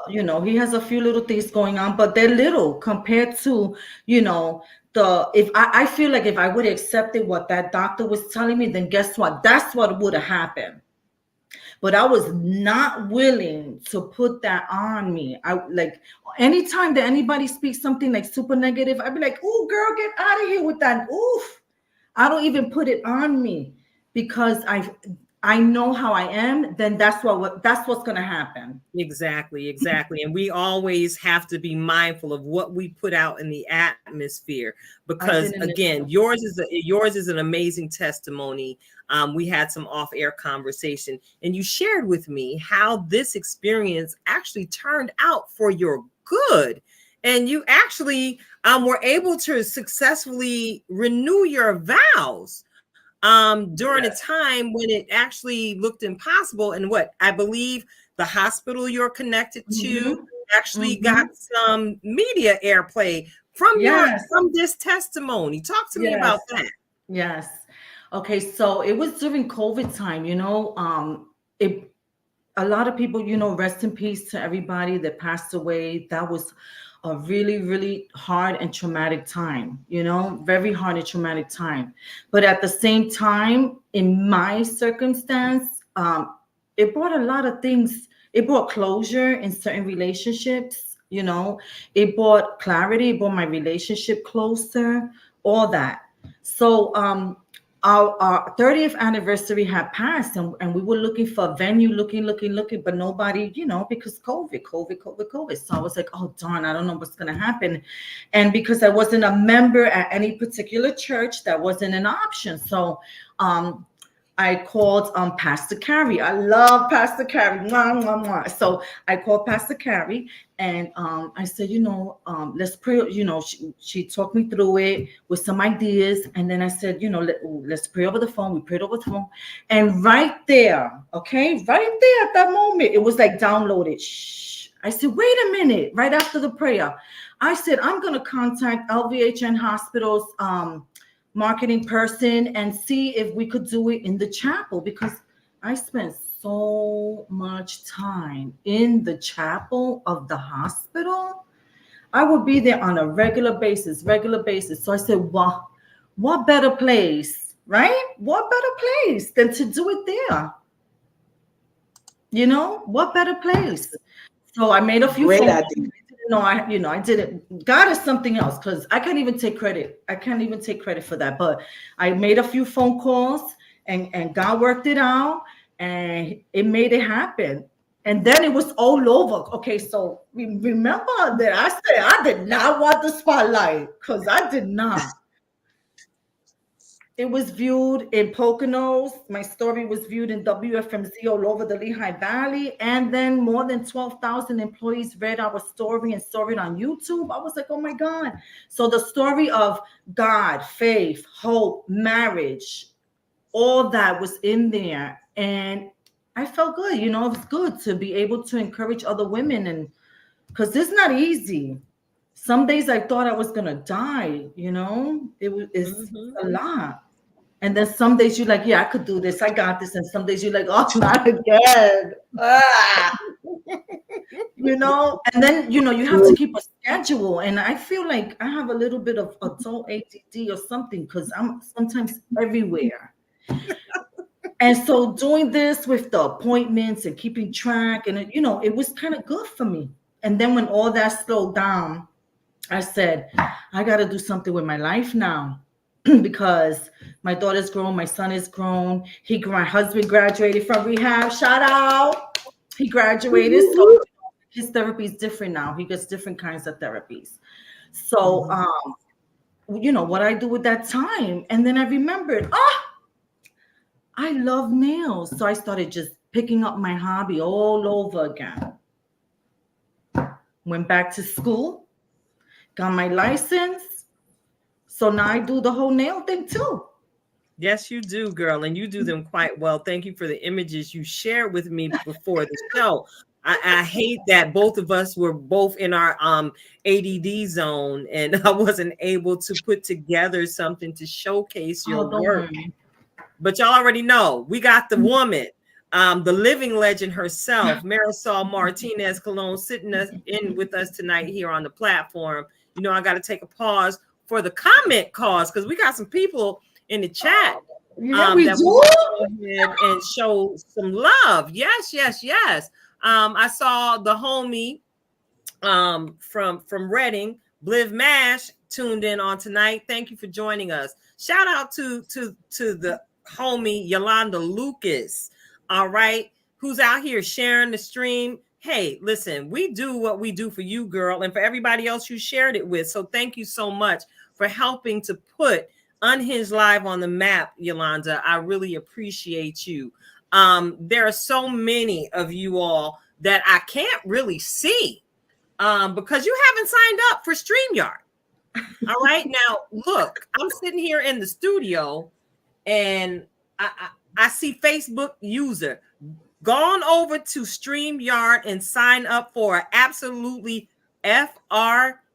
C: he has a few little things going on, but they're little compared to, if I feel like if I would have accepted what that doctor was telling me, then guess what? That's what would have happened. But I was not willing to put that on me. I like anytime that anybody speaks something like super negative, I'd be like, "Ooh, girl, get out of here with that." Oof. I don't even put it on me, because I know how I am, then that's what's going to happen.
A: Exactly. And we always have to be mindful of what we put out in the atmosphere, because again, yours is an amazing testimony. We had some off-air conversation, and you shared with me how this experience actually turned out for your good. And you actually were able to successfully renew your vows during a time when it actually looked impossible. And what I believe the hospital you're connected to actually got some media airplay from
C: Yes.
A: from this testimony. Talk to me about that.
C: Yes. Okay, so it was during COVID time, it a lot of people, rest in peace to everybody that passed away. That was a really, really hard and traumatic time, very hard and traumatic time. But at the same time, in my circumstance, it brought a lot of things. It brought closure in certain relationships, it brought clarity, it brought my relationship closer, all that. So, our 30th anniversary had passed, and we were looking for a venue, looking, but nobody, because COVID. So I was like, oh darn, I don't know what's gonna happen. And because I wasn't a member at any particular church, that wasn't an option. So I called Pastor Carrie. I love Pastor Carrie. Mwah, mwah, mwah. So I called Pastor Carrie, and I said, let's pray. She talked me through it with some ideas, and then I said, let's pray over the phone. We prayed over the phone, and right there at that moment, it was like downloaded. Shh. I said, wait a minute. Right after the prayer, I said, I'm gonna contact LVHN Hospital's marketing person and see if we could do it in the chapel, because I spent so much time in the chapel of the hospital. I would be there on a regular basis. So I said, well, what better place, right? What better place than to do it there? What better place? So I made a few
B: Great
C: phone
B: idea.
C: calls. No, I didn't. God is something else, because I can't even take credit. For that. But I made a few phone calls, and God worked it out, and it made it happen. And then it was all over. Okay, so remember that I said I did not want the spotlight, because I did not. It was viewed in Poconos. My story was viewed in WFMZ all over the Lehigh Valley. And then more than 12,000 employees read our story and saw it on YouTube. I was like, oh my God. So the story of God, faith, hope, marriage, all that was in there. And I felt good. It was good to be able to encourage other women. And because it's not easy. Some days I thought I was going to die, it's a lot. And then some days you're like, yeah, I could do this. I got this. And some days you're like, oh, not again. And then, you have to keep a schedule. And I feel like I have a little bit of adult ADD or something, because I'm sometimes everywhere. And so doing this with the appointments and keeping track, and, it was kind of good for me. And then when all that slowed down, I said, I got to do something with my life now. Because my daughter's grown, my son is grown. My husband graduated from rehab. Shout out. He graduated. So his therapy is different now. He gets different kinds of therapies. So, what I do with that time. And then I remembered, I love nails. So I started just picking up my hobby all over again. Went back to school, got my license. So now I do the whole nail thing too.
A: Yes, you do, girl. And you do them quite well. Thank you for the images you shared with me before the show. I hate that both of us were both in our ADD zone, and I wasn't able to put together something to showcase your work.
C: Worry.
A: But y'all already know we got the woman, the living legend herself, Marisol Martinez Colón, sitting in with us tonight here on the platform. I got to take a pause for the comment calls, because we got some people in the chat
C: Yeah, we
A: that
C: do.
A: will go ahead and show some love. Yes. I saw the homie from Reading, Bliv Mash, tuned in on tonight. Thank you for joining us. Shout out to the homie Yolanda Lucas, all right, who's out here sharing the stream. Hey, listen, we do what we do for you, girl, and for everybody else you shared it with. So thank you so much for helping to put Unhinged Live on the map, Yolanda. I really appreciate you. There are so many of you all that I can't really see because you haven't signed up for StreamYard. All right. Now, look, I'm sitting here in the studio and I see Facebook user. Gone over to StreamYard and sign up for absolutely FREE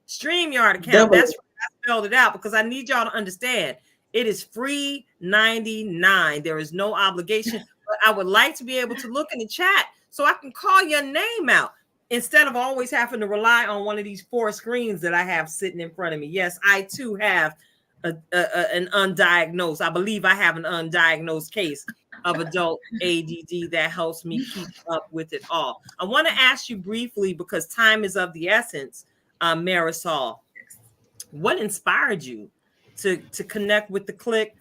A: StreamYard account. That's right. I spelled it out because I need y'all to understand. It is free 99. There is no obligation. But I would like to be able to look in the chat so I can call your name out instead of always having to rely on one of these 4 screens that I have sitting in front of me. Yes, I too have an undiagnosed. I believe I have an undiagnosed case of adult ADD that helps me keep up with it all. I want to ask you briefly, because time is of the essence, Marisol, what inspired you to connect with the clique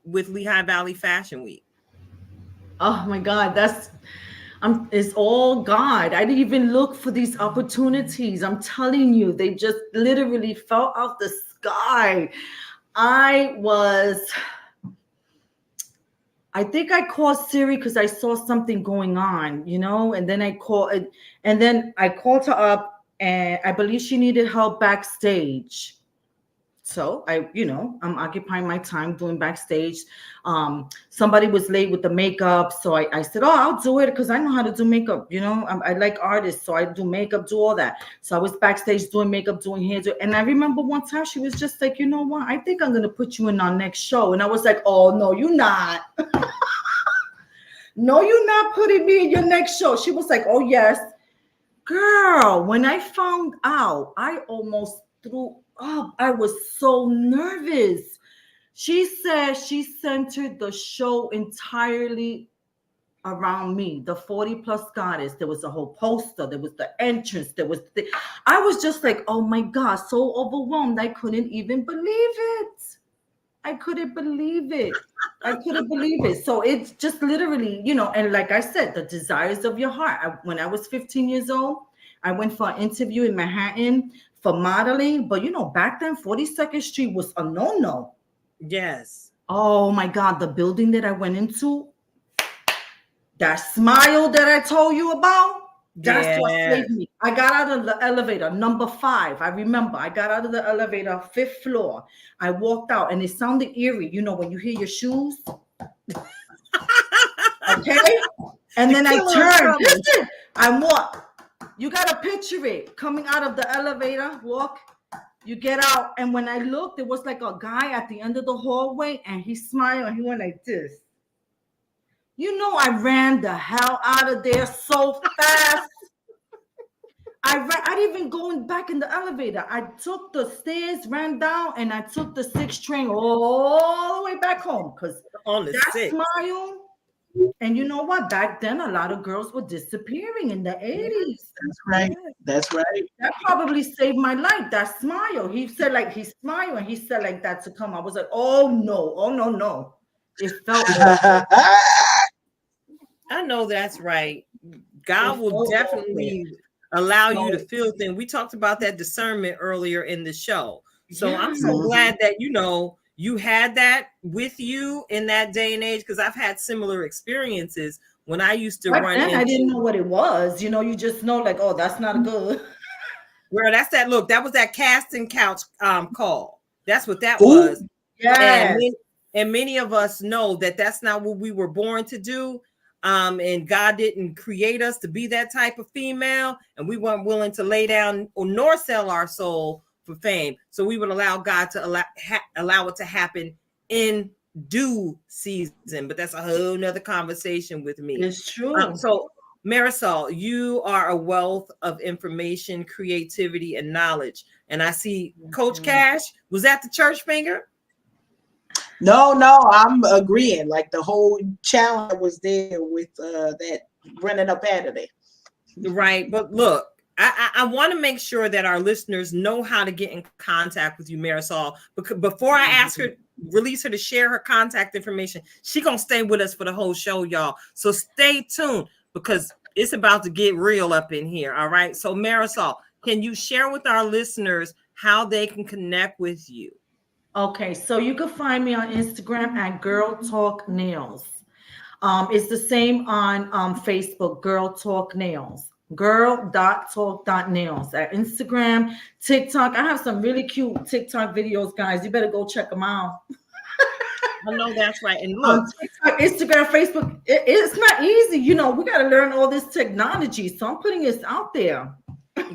A: with Lehigh Valley Fashion Week?
C: Oh my God, it's all God. I didn't even look for these opportunities. I'm telling you, they just literally fell out the sky. I think I called Siri because I saw something going on, and then I called her up, and I believe she needed help backstage. So I'm occupying my time doing backstage. Somebody was late with the makeup. So I said, oh, I'll do it because I know how to do makeup. I like artists. So I do makeup, do all that. So I was backstage doing makeup, doing hair. And I remember one time she was just like, you know what? I think I'm going to put you in our next show. And I was like, oh, no, you're not. No, you're not putting me in your next show. She was like, oh, yes. Girl, when I found out, I almost threw up. I was so nervous. She said she centered the show entirely around me, the 40 plus goddess. There was a whole poster. There was the entrance. I was just like, oh my God, so overwhelmed. I couldn't even believe it. I couldn't believe it. So it's just literally, and like I said, the desires of your heart. When I was 15 years old, I went for an interview in Manhattan for modeling. But, back then, 42nd Street was a no-no.
A: Yes.
C: Oh, my God. The building that I went into, that smile that I told you about, that's what saved me. I got out of the elevator, number 5. I remember I got out of the elevator, 5th floor. I walked out and it sounded eerie. When you hear your shoes. Okay. And then I turned. Listen, I walked. You got to picture it. Coming out of the elevator, walk. You get out. And when I looked, there was like a guy at the end of the hallway and he smiled and he went like this. I ran the hell out of there so fast. I didn't even go back in the elevator. I took the stairs, ran down, and I took the 6 train all the way back home. Because that smile, and you know what? Back then, a lot of girls were disappearing in the 80s.
B: That's right. That's right.
C: That probably saved my life. That smile. He said like he smiled and he said like that to come. I was like, oh no. It felt
A: I know that's right. God will definitely allow you to feel things. We talked about that discernment earlier in the show. So I'm so glad that, you had that with you in that day and age, because I've had similar experiences when I used to run into.
C: I didn't know what it was. You just know like, oh, that's not good.
A: Girl, that was that casting couch call. That's what that was.
C: Yeah.
A: And many of us know that that's not what we were born to do. And God didn't create us to be that type of female, and we weren't willing to lay down nor sell our soul for fame. So we would allow God to allow it to happen in due season. But that's a whole nother conversation with me.
C: It's true.
A: So Marisol, you are a wealth of information, creativity, and knowledge. And I see Coach Cash, was that the church finger?
B: No, I'm agreeing. Like the whole challenge was there with that running up Saturday.
A: Right. But look, I want to make sure that our listeners know how to get in contact with you, Marisol. Because before I ask her, release her to share her contact information, she's going to stay with us for the whole show, y'all. So stay tuned because it's about to get real up in here. All right. So Marisol, can you share with our listeners how they can connect with you?
C: Okay, so you can find me on Instagram at Girl Talk Nails. It's the same on Facebook, Girl Talk Nails. Girl.talk.nails at Instagram, TikTok. I have some really cute TikTok videos, guys. You better go check them out.
A: I know that's right. And look,
C: TikTok, Instagram, Facebook, it's not easy. We got to learn all this technology. So I'm putting this out there.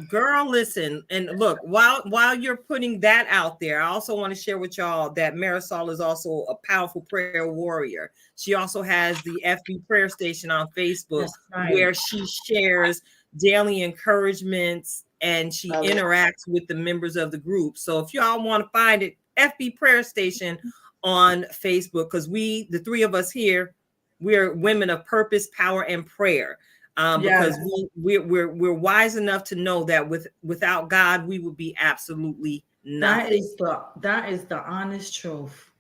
A: Girl, listen, and look, while you're putting that out there, I also want to share with y'all that Marisol is also a powerful prayer warrior. She also has the FB prayer station on Facebook, where she shares daily encouragements and she interacts with the members of the group. So if y'all want to find it, FB prayer station on Facebook, because the three of us here, we're women of purpose, power, and prayer. Because we're wise enough to know that without God, we would be absolutely nothing.
C: That is the honest truth.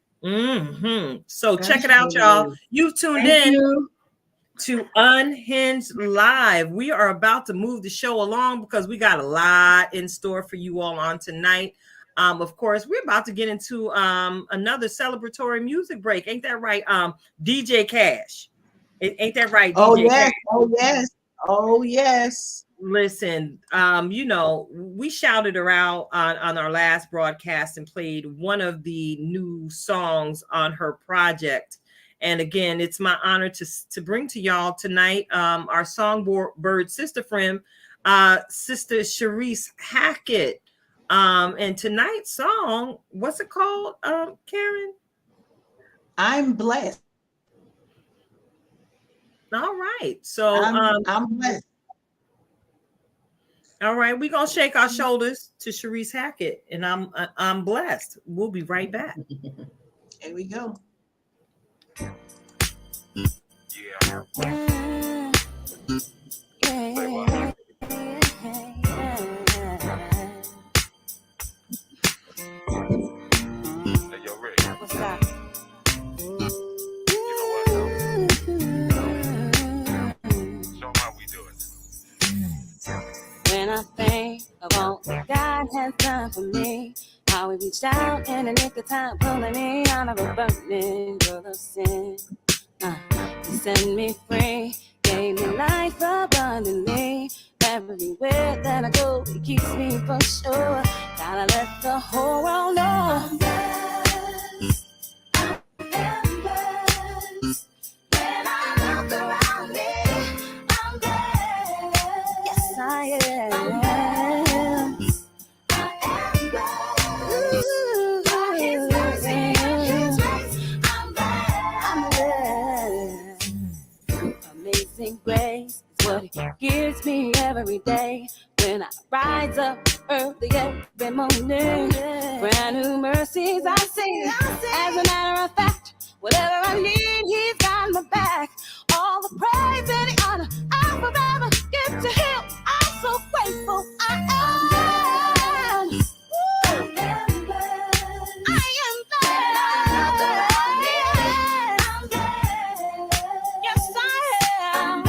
A: So check it out, y'all. You've tuned in to Unhinged Live. We are about to move the show along because we got a lot in store for you all on tonight. Of course, we're about to get into another celebratory music break. Ain't that right? DJ Cash. Ain't that right?
B: Oh,
A: DJ
B: yes.
A: Cash?
B: Oh, yes. Oh, yes.
A: Listen, we shouted her out on our last broadcast and played one of the new songs on her project. And again, it's my honor to bring to y'all tonight our songbird sister friend, Sister Sharice Hackett. And tonight's song, what's it called, Karen?
B: I'm blessed.
A: All right. So
B: I'm blessed.
A: All right, we're gonna shake our shoulders to Sharice Hackett, and I'm blessed. We'll be right back.
B: Here we go.
D: What's up? When I think of all God has done for me, how He reached out in the nick of time, pulling me out of a burning world of sin. He set me free, gave me life abundantly. Everywhere that I go, He keeps me for sure. Gotta let the whole world know I'm blessed. I'm blessed. When I look around me, I'm blessed. Yes, I am. I am blessed. Ooh, by His mercy and His grace, I'm blessed. I'm blessed. Amazing grace is what He gives me every day. When I rise up early every morning, brand new mercies I see. As a matter of fact, whatever I need, He's got my back. All the praise and the honor I forever give to Him. I'm so grateful. I am. I am blessed. I am blessed. I'm blessed. Yes, I am.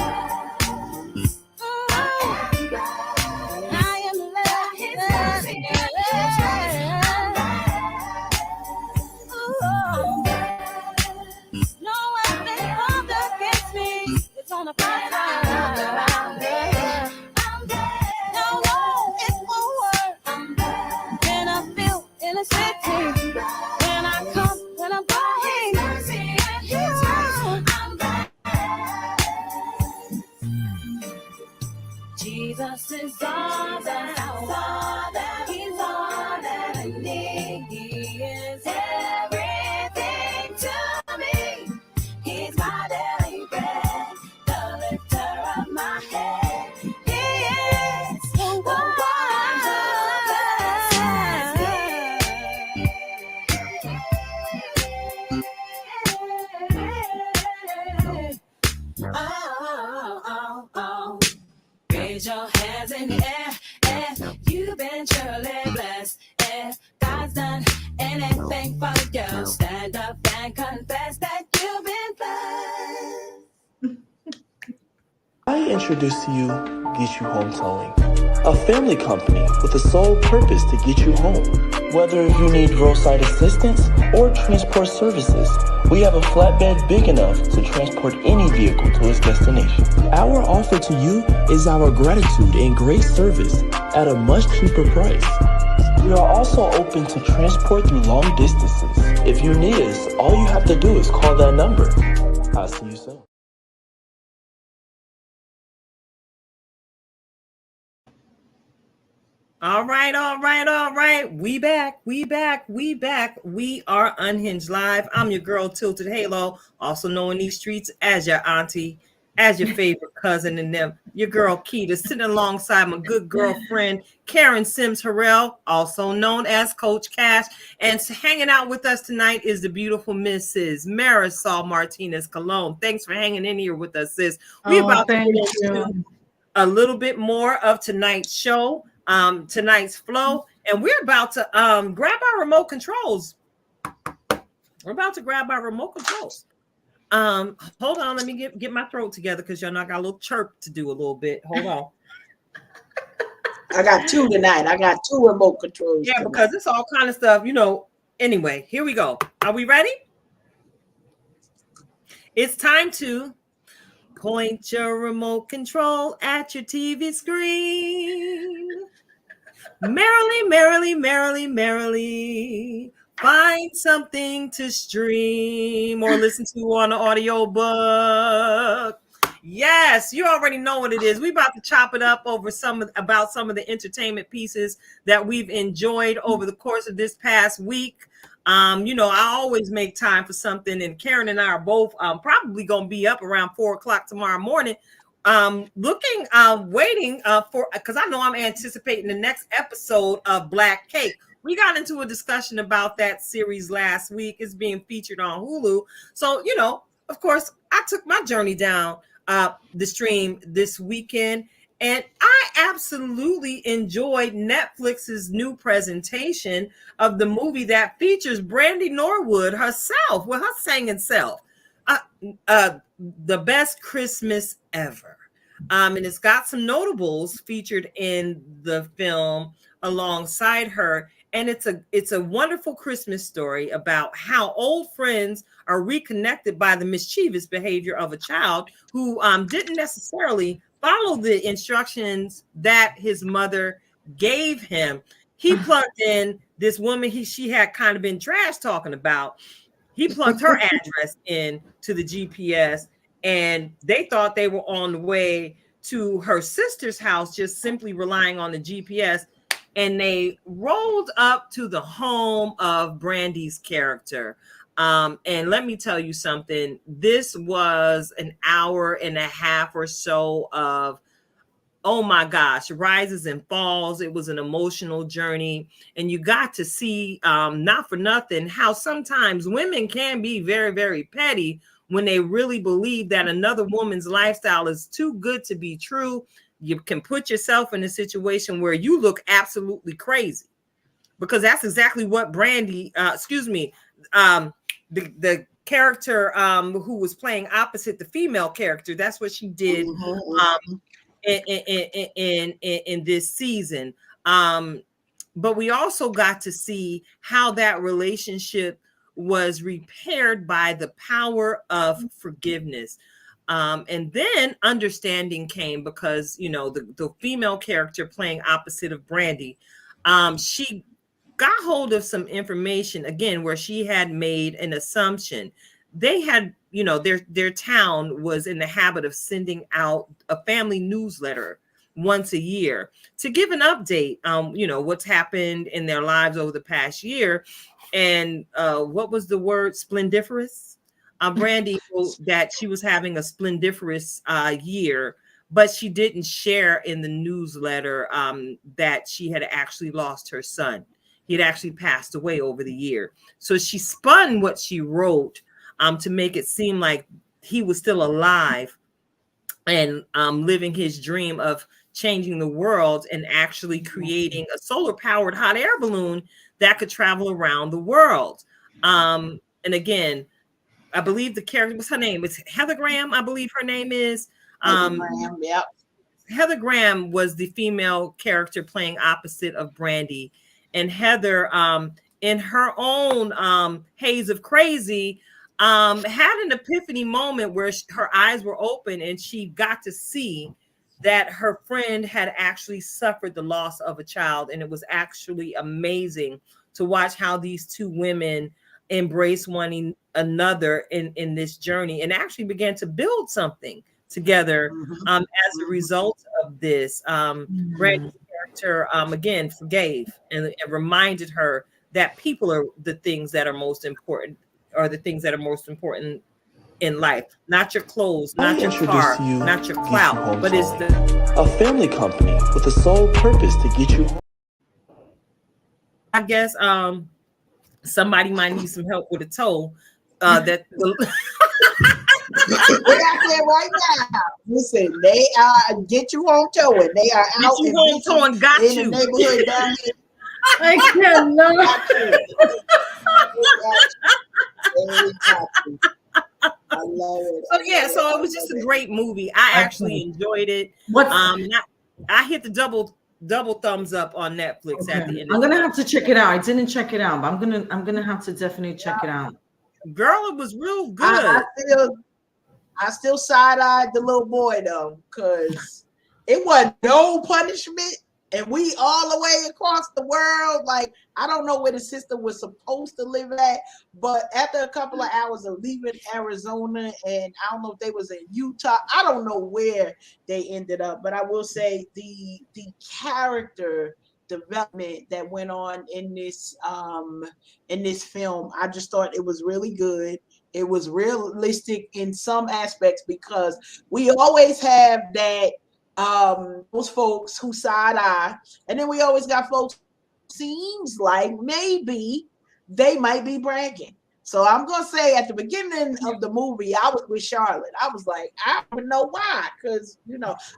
D: I am blessed. No weapon formed against me. It's on the fire. No, it won't work. When I feel in a city, when I come, when I'm going, I'm Jesus is all that I want. He's all that I need. He is everything to me. He's my daily bread, the lifter of my head. He is the one oh. Raise your hands in the air, you've been surely blessed. God's done anything for you. Stand up and confess that you've been blessed.
E: I introduce to you Get You Home Towing, a family company with the sole purpose to get you home. Whether you need roadside assistance or transport services, we have a flatbed big enough to transport any vehicle to its destination. Our offer to you is our gratitude and great service at a much cheaper price. We are also open to transport through long distances. If you need us, all you have to do is call that number. I'll see you soon.
A: All right, all right, all right. We back, we back, we back. We are Unhinged Live. I'm your girl, Tilted Halo, also known in these streets as your auntie, as your favorite cousin, and them. Your girl, Keita, sitting alongside my good girlfriend, Karen Sims Harrell, also known as Coach Cash. And hanging out with us tonight is the beautiful Mrs. Marisol Martinez Colón. Thanks for hanging in here with us, sis. We about to
C: Thank
A: get into
C: you.
A: a little bit more of tonight's show, tonight's flow, and we're about to grab our remote controls. We're about to grab our remote controls. Hold on, let me get my throat together because y'all know I got a little chirp to do a little bit. Hold on.
B: I got two tonight. I got two remote controls.
A: Yeah,
B: tonight.
A: because it's all kind of stuff, you know. Anyway, here we go. Are we ready? It's time to point your remote control at your TV screen. Merrily, merrily, merrily, merrily. Find something to stream or listen to on an audio book. Yes, you already know what it is. We about to chop it up over some of the entertainment pieces that we've enjoyed over the course of this past week. You know, I always make time for something, and Karen and I are both probably gonna be up around 4:00 tomorrow morning. Waiting for, because I know I'm anticipating the next episode of Black Cake. We got into a discussion about that series last week. It's being featured on Hulu. So, you know, of course, I took my journey down the stream this weekend, and I absolutely enjoyed Netflix's new presentation of the movie that features Brandy Norwood herself, with her singing self. The Best Christmas Ever. And it's got some notables featured in the film alongside her. And it's a wonderful Christmas story about how old friends are reconnected by the mischievous behavior of a child who didn't necessarily follow the instructions that his mother gave him. He plugged in this woman she had kind of been trash talking about. He plugged her address in to the GPS, and they thought they were on the way to her sister's house, just simply relying on the GPS. And they rolled up to the home of Brandy's character. And let me tell you something. This was an hour and a half or so of, oh my gosh, rises and falls. It was an emotional journey. And you got to see, not for nothing, how sometimes women can be very, very petty when they really believe that another woman's lifestyle is too good to be true. You can put yourself in a situation where you look absolutely crazy, because that's exactly what Brandy, the character who was playing opposite the female character, that's what she did in this season. But we also got to see how that relationship was repaired by the power of forgiveness. And then understanding came because, you know, the female character playing opposite of Brandy, she got hold of some information, again, where she had made an assumption. They had, you know, their town was in the habit of sending out a family newsletter once a year to give an update, you know, what's happened in their lives over the past year. And what was the word? Splendiferous. Brandy wrote that she was having a splendiferous year, but she didn't share in the newsletter that she had actually lost her son. He had actually passed away over the year. So she spun what she wrote to make it seem like he was still alive and living his dream of changing the world and actually creating a solar-powered hot air balloon that could travel around the world. And again, I believe the character, what's her name? It's Heather Graham, I believe her name is.
B: Yep.
A: Heather Graham was the female character playing opposite of Brandy. And Heather, in her own haze of crazy, had an epiphany moment where her eyes were open and she got to see that her friend had actually suffered the loss of a child. And it was actually amazing to watch how these two women embrace one another in this journey and actually began to build something together as a result of this. Brandy's character again forgave and reminded her that people are the things that are most important, or the things that are most important in life, not your clothes,
E: I
A: not your
E: introduce
A: car,
E: to you
A: not your
E: Get You
A: clout,
E: Home
A: but it's
E: Towing,
A: the,
E: a family company with the sole purpose to get you home.
A: I guess somebody might need some help with a tow. That the,
B: What I said right now. Listen, they are Get You Home Towing. They are
A: Get
B: out
A: You
B: and
A: Home
B: busy
A: Towing got
B: in the
A: you.
B: neighborhood down here.
C: I cannot.
B: Got you. They got you. I love it.
A: So yeah, so it was just a great movie. I actually enjoyed it.
C: What's
A: I hit the double thumbs up on Netflix at the
C: okay?
A: end.
C: I'm gonna have to check it out. I didn't check it out, but I'm gonna have to definitely check it out.
A: Girl, it was real good.
B: I still side-eyed the little boy though, because it wasn't no punishment, and we all the way across the world. Like, I don't know where the sister was supposed to live at, but after a couple of hours of leaving Arizona, and I don't know if they was in Utah, I don't know where they ended up, but I will say the character development that went on in this film, I just thought it was really good. It was realistic in some aspects, because we always have that those folks who side eye, and then we always got folks who seems like maybe they might be bragging. So I'm gonna say at the beginning of the movie, I was with Charlotte. I was like, I don't know why, because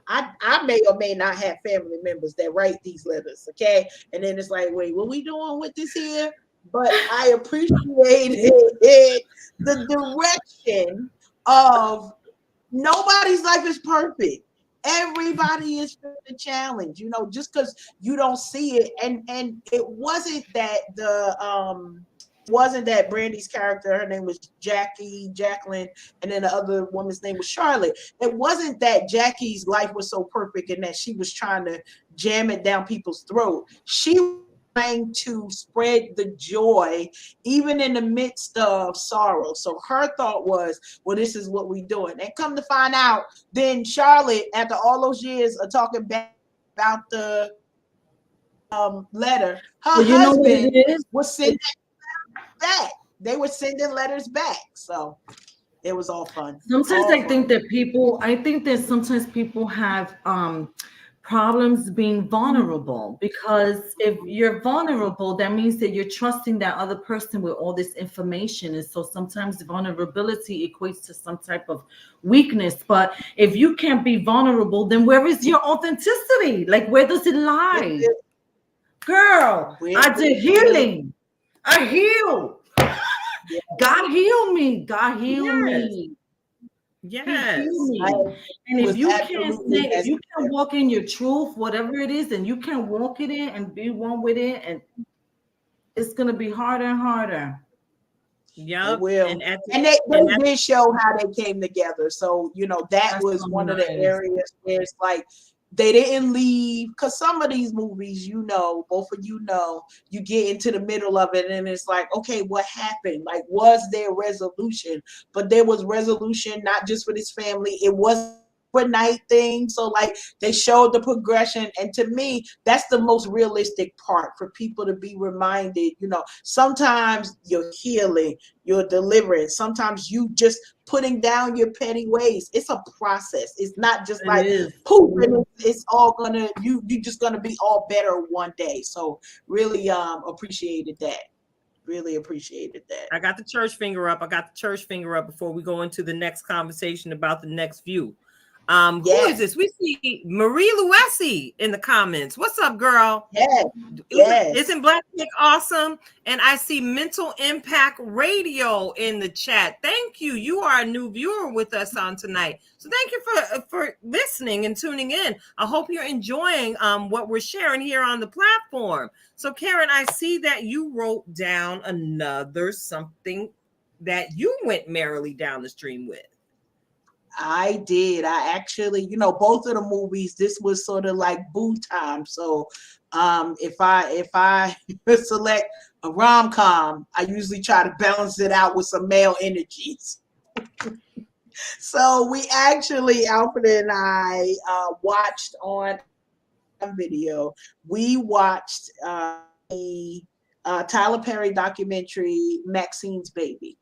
B: I may or may not have family members that write these letters, okay? And then it's like, wait, what we doing with this here? But I appreciated the direction of nobody's life is perfect. Everybody is the challenge, just because you don't see it. And it wasn't that Brandy's character, her name was Jacqueline, and then the other woman's name was Charlotte. It wasn't that Jackie's life was so perfect and that she was trying to jam it down people's throat. She was trying to spread the joy even in the midst of sorrow. So her thought was, well, this is what we doing. And come to find out, then Charlotte, after all those years of talking back about the letter, her husband was sending back. They were sending letters back. So it was all fun.
C: Sometimes I think that sometimes people have problems being vulnerable, because if you're vulnerable, that means that you're trusting that other person with all this information. And so sometimes vulnerability equates to some type of weakness. But if you can't be vulnerable, then where is your authenticity? Like, where does it lie? Girl, I did healing. I healed.
B: Yeah.
C: God healed me. God healed me.
A: Yes.
C: And if you can't walk in your truth, whatever it is, and you can't walk it in and be one with it, and it's gonna be harder and harder.
A: Yeah,
B: and they did show how they came together. So that was one of the areas where it's like they didn't leave, because some of these movies, both of you get into the middle of it and it's like, okay, what happened? Like, was there resolution? But there was resolution, not just for this family. It was overnight thing. So like, they showed the progression, and to me, that's the most realistic part, for people to be reminded. Sometimes you're healing, you're delivering, sometimes you just putting down your petty ways. It's a process. It's not just like poof, and it's all gonna you just gonna be all better one day. So really appreciated that. Really appreciated that.
A: I got the church finger up. Before we go into the next conversation about the next view. Who is this? We see Marie Luesi in the comments. What's up, girl?
B: Yes.
A: Isn't Black Chick awesome? And I see Mental Impact Radio in the chat. Thank you. You are a new viewer with us on tonight. So thank you for listening and tuning in. I hope you're enjoying what we're sharing here on the platform. So Karen, I see that you wrote down another something that you went merrily down the stream with.
B: I did. I actually, both of the movies, this was sort of like boo time. So if I select a rom-com, I usually try to balance it out with some male energies. So we actually, Alfred and I watched on video. We watched the Tyler Perry documentary, Maxine's Baby.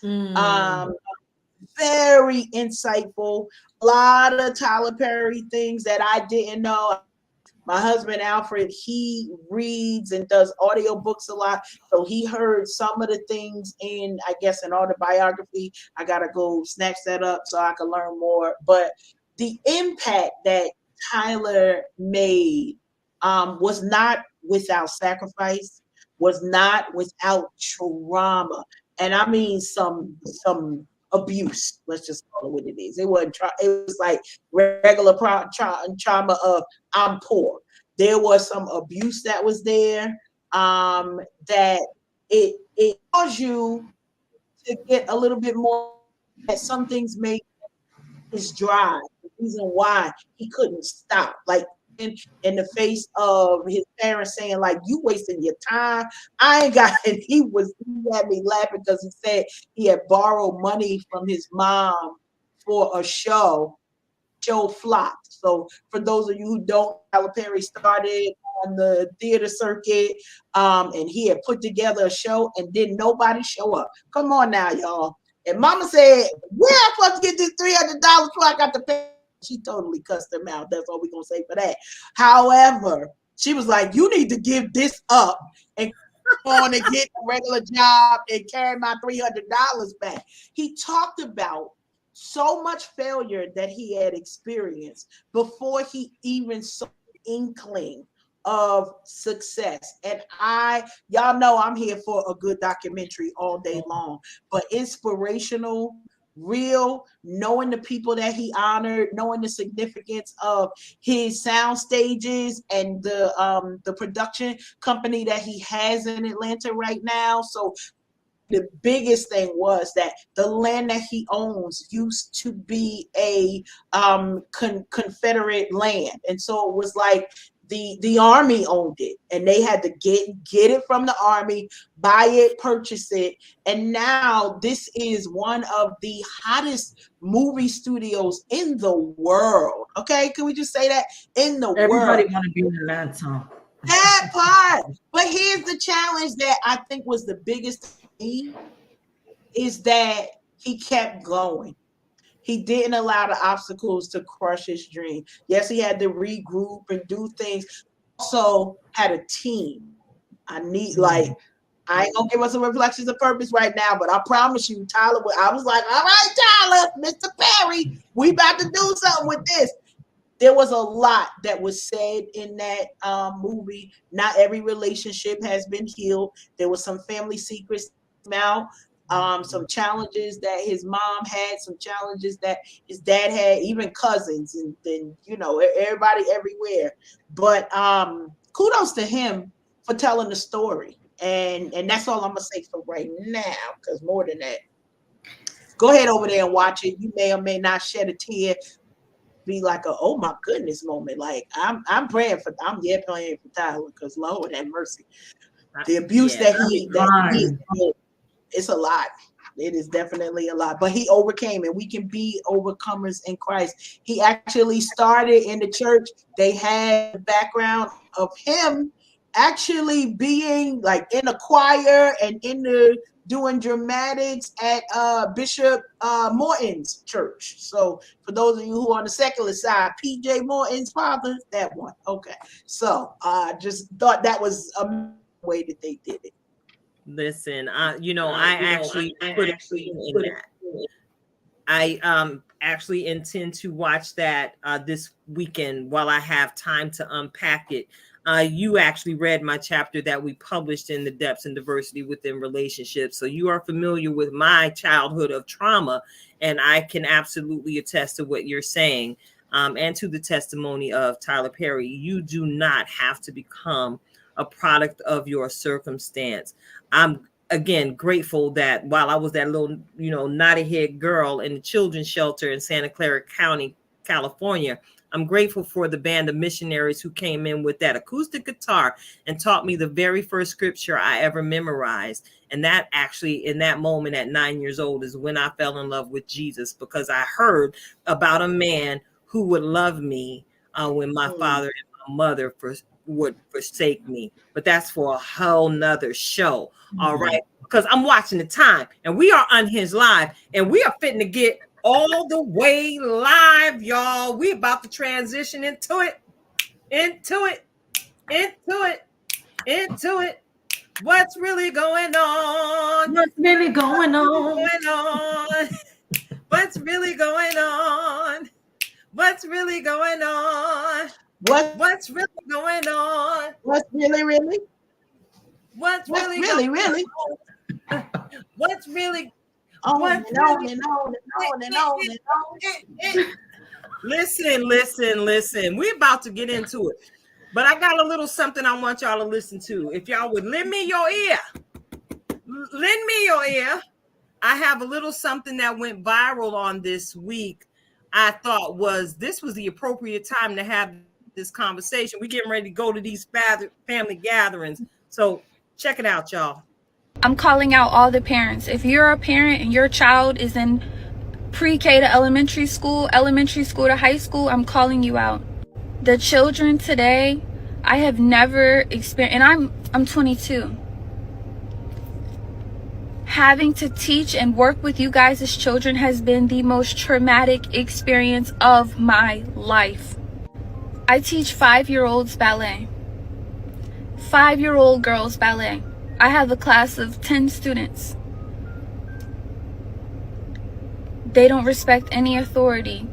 B: Very insightful. A lot of Tyler Perry things that I didn't know. My husband Alfred, he reads and does audiobooks a lot. So he heard some of the things in, I guess, an autobiography. I gotta go snatch that up so I can learn more. But the impact that Tyler made was not without sacrifice, was not without trauma. And I mean some abuse. Let's just call it what it is. It wasn't it was like regular trauma of I'm poor. There was some abuse that was there, that it caused you to get a little bit more, that some things make his drive, the reason why he couldn't stop. Like in the face of his parents saying, like, you wasting your time. I ain't got it. He had me laughing because he said he had borrowed money from his mom for a show flopped. So for those of you who don't, Tyler Perry started on the theater circuit, and he had put together a show and didn't nobody show up. Come on now, y'all. And mama said, where am I supposed to get this $300 before I got to pay? She totally cussed him out. That's all we're going to say for that. However, she was like, you need to give this up and go on and get a regular job and carry my $300 back. He talked about so much failure that he had experienced before he even saw the inkling of success. And y'all know I'm here for a good documentary all day long, but inspirational, real, knowing the people that he honored, knowing the significance of his sound stages and the production company that he has in Atlanta right now. So the biggest thing was that the land that he owns used to be a Confederate land. And so it was like the army owned it, and they had to get it from the army, buy it, purchase it. And now this is one of the hottest movie studios in the world. Okay, can we just say that? In the world.
C: Everybody want to be in Atlanta.
B: That part. But here's the challenge that I think was the biggest thing, is that he kept going. He didn't allow the obstacles to crush his dream. Yes, he had to regroup and do things. Also had a team. I ain't gonna give us a reflections of purpose right now, but I promise you, Tyler, I was like, all right, Tyler, Mr. Perry, we about to do something with this. There was a lot that was said in that movie. Not every relationship has been healed. There was some family secrets out. Some challenges that his mom had, some challenges that his dad had, even cousins, and then everybody everywhere. But kudos to him for telling the story, and that's all I'm gonna say for right now, because more than that, go ahead over there and watch it. You may or may not shed a tear, be like a oh my goodness moment. Like I'm praying for Tyler, because Lord have mercy, the abuse that he it's a lot. It is definitely a lot, but he overcame, and we can be overcomers in Christ. He actually started in the church. They had the background of him actually being like in a choir and doing dramatics at Bishop Morton's church. So for those of you who are on the secular side, PJ Morton's father, that one. Okay. So I just thought that was a way that they did it.
A: Listen, I actually put a pin in that. I actually intend to watch that this weekend while I have time to unpack it. You actually read my chapter that we published in The Depths and Diversity Within Relationships. So you are familiar with my childhood of trauma, and I can absolutely attest to what you're saying, and to the testimony of Tyler Perry. You do not have to become a product of your circumstance. I'm again grateful that while I was that little, naughty head girl in the children's shelter in Santa Clara County, California, I'm grateful for the band of missionaries who came in with that acoustic guitar and taught me the very first scripture I ever memorized. And that actually, in that moment at 9 years old, is when I fell in love with Jesus, because I heard about a man who would love me when my father and mother would forsake me. But that's for a whole nother show. All right. Because I'm watching the time and we are Unhinged Live and we are fitting to get all the way live, y'all. We about to transition into it. What's really going on?
C: What's really going on?
A: What's really going on? What's really going on? What's really going on?
B: What's really?
A: What's really
B: really?
A: What's really
B: On and on and on and on and on.
A: Listen. We're about to get into it. But I got a little something I want y'all to listen to. If y'all would lend me your ear. I have a little something that went viral on this week. I thought this was the appropriate time to have this conversation. We're getting ready to go to these family gatherings. So check it out, y'all.
F: I'm calling out all the parents. If you're a parent and your child is in pre-K to elementary school to high school, I'm calling you out. The children today, I have never experienced, and I'm 22. Having to teach and work with you guys as children has been the most traumatic experience of my life. I teach 5-year-olds ballet. 5-year-old girls ballet. I have a class of 10 students. They don't respect any authority.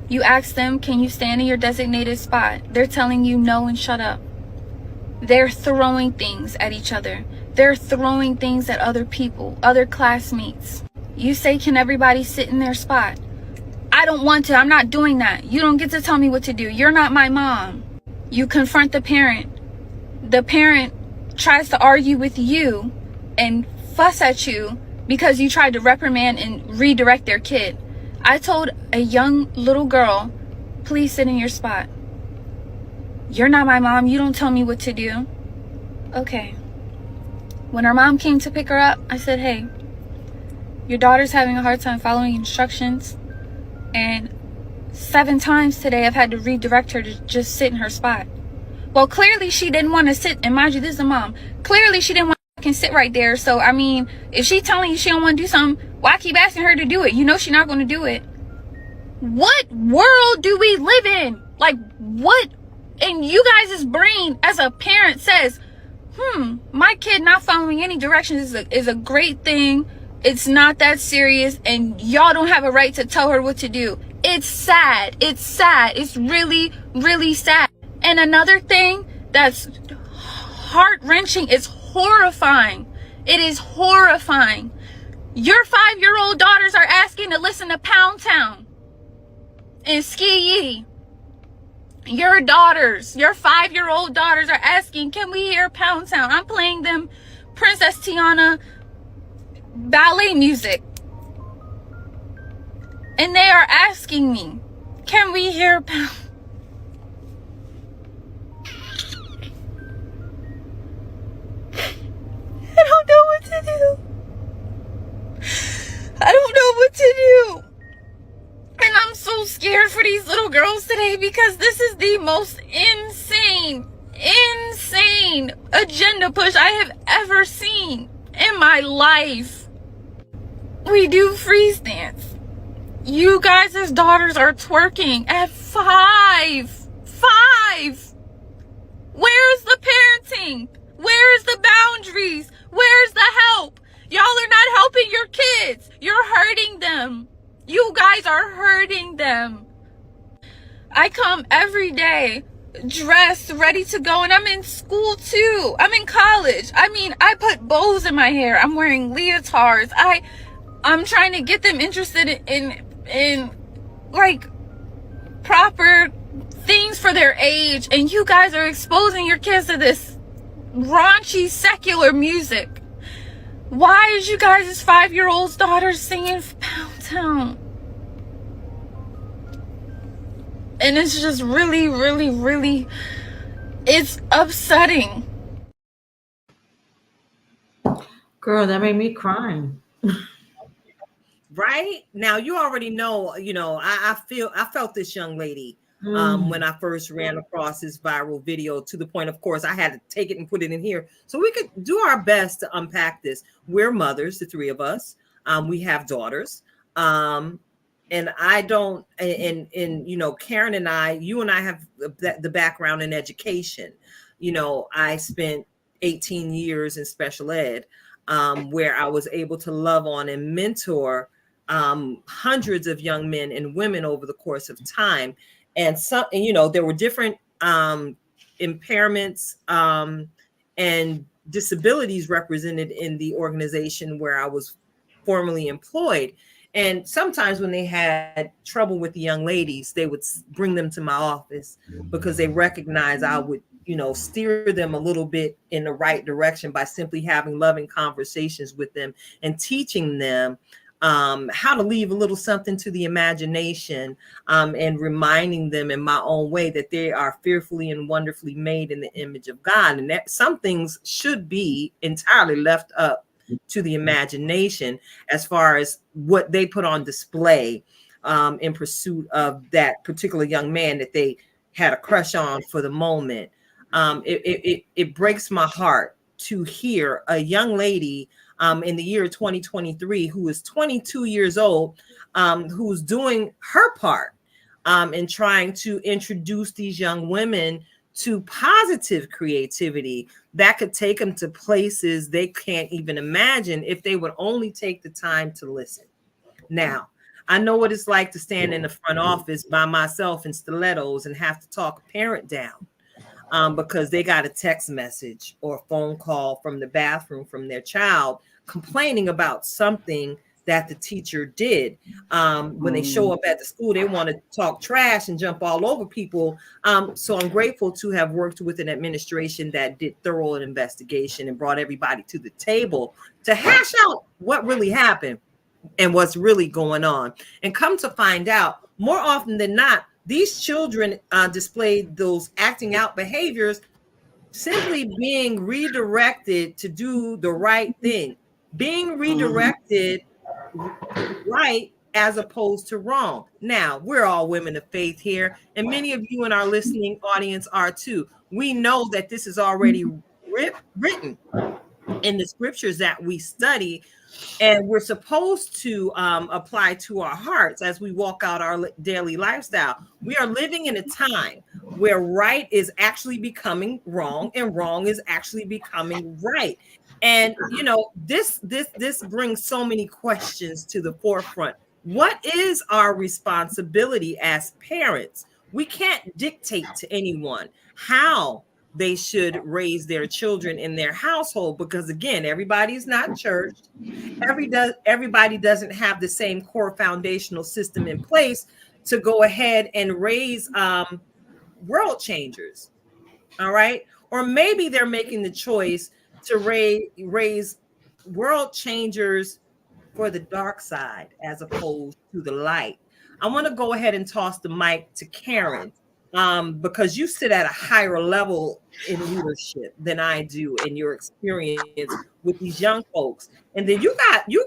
F: You ask them, can you stand in your designated spot? They're telling you no and shut up. They're throwing things at each other. They're throwing things at other people, other classmates. You say, can everybody sit in their spot? I don't want to. I'm not doing that. You don't get to tell me what to do. You're not my mom. You confront the parent. The parent tries to argue with you and fuss at you because you tried to reprimand and redirect their kid. I told a young little girl, please sit in your spot. You're not my mom. You don't tell me what to do. Okay. When her mom came to pick her up, I said, hey, your daughter's having a hard time following instructions. And 7 times today, I've had to redirect her to just sit in her spot. Well, clearly she didn't want to sit. And mind you, this is a mom. Clearly she didn't want to sit right there. So, I mean, if she's telling you she don't want to do something, why keep asking her to do it? You know she's not going to do it. What world do we live in? Like, what in you guys' brain as a parent says, my kid not following any directions is a great thing. It's not that serious, and y'all don't have a right to tell her what to do. It's sad. It's sad. It's really, really sad. And another thing that's heart-wrenching is horrifying. It is horrifying. Your 5-year-old daughters are asking to listen to Pound Town and Ski Yee. Your 5-year-old daughters are asking, can we hear Pound Town? I'm playing them Princess Tiana ballet music. And they are asking me, can we hear Pound? I don't know what to do. I don't know what to do. And I'm so scared for these little girls today because this is the most insane agenda push I have ever seen in my life. We do freeze dance. You guys' daughters are twerking at 5. 5. Where's the parenting? Where's the boundaries? Where's the help? Y'all are not helping your kids. You're hurting them. You guys are hurting them. I come every day dressed, ready to go, and I'm in school too. I'm in college. I mean, I put bows in my hair. I'm wearing leotards. I'm trying to get them interested in like proper things for their age, and you guys are exposing your kids to this raunchy secular music. Why is you guys' 5-year-old's daughters singing Pound Town? And it's just really, really, really, it's upsetting.
C: Girl, that made me cry.
A: Right now, you already know. I felt this young lady when I first ran across this viral video, to the point, of course, I had to take it and put it in here so we could do our best to unpack this. We're mothers, the three of us. We have daughters. And I don't, and you know, Karen and I, you and I have the background in education. You know, I spent 18 years in special ed, where I was able to love on and mentor hundreds of young men and women over the course of time. And some, you know, there were different impairments and disabilities represented in the organization where I was formerly employed. And sometimes when they had trouble with the young ladies, they would bring them to my office because they recognized I would, you know, steer them a little bit in the right direction by simply having loving conversations with them and teaching them how to leave a little something to the imagination, and reminding them in my own way that they are fearfully and wonderfully made in the image of God. And that some things should be entirely left up to the imagination as far as what they put on display in pursuit of that particular young man that they had a crush on for the moment. It breaks my heart to hear a young lady in the year 2023 who is 22 years old, who's doing her part in trying to introduce these young women to positive creativity that could take them to places they can't even imagine if they would only take the time to listen. Now, I know what it's like to stand in the front office by myself in stilettos and have to talk a parent down because they got a text message or a phone call from the bathroom from their child complaining about something that the teacher did. When they show up at the school, they want to talk trash and jump all over people. So I'm grateful to have worked with an administration that did thorough investigation and brought everybody to the table to hash out what really happened and what's really going on. And come to find out, more often than not, these children displayed those acting out behaviors simply being redirected to do the right thing, being redirected right as opposed to wrong. Now, we're all women of faith here, and many of you in our listening audience are too. We know that this is already written in the scriptures that we study, and we're supposed to apply to our hearts as we walk out our daily lifestyle. We are living in a time where right is actually becoming wrong and wrong is actually becoming right. And you know, this brings so many questions to the forefront. What is our responsibility as parents? We can't dictate to anyone how they should raise their children in their household, because again, everybody's not churched. Everybody doesn't have the same core foundational system in place to go ahead and raise world changers. All right. Or maybe they're making the choice to raise world changers for the dark side as opposed to the light. I want to go ahead and toss the mic to Karen, because you sit at a higher level in leadership than I do in your experience with these young folks. And then you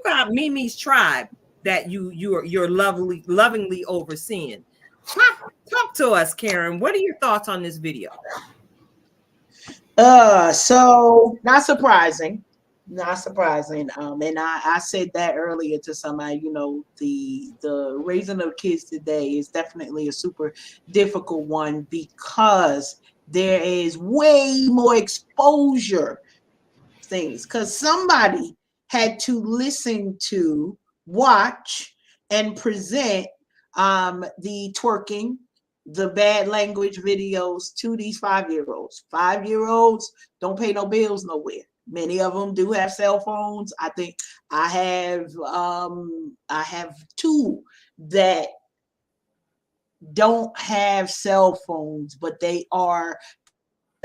A: got Mimi's tribe that you're lovingly overseeing. Talk to us, Karen. What are your thoughts on this video?
B: So not surprising. And I said that earlier to somebody, you know, the raising of kids today is definitely a super difficult one because there is way more exposure things, because somebody had to listen to, watch, and present the twerking, the bad language videos to these 5-year-olds. 5-year-olds don't pay no bills nowhere. Many of them do have cell phones. I think I have two that don't have cell phones, but they are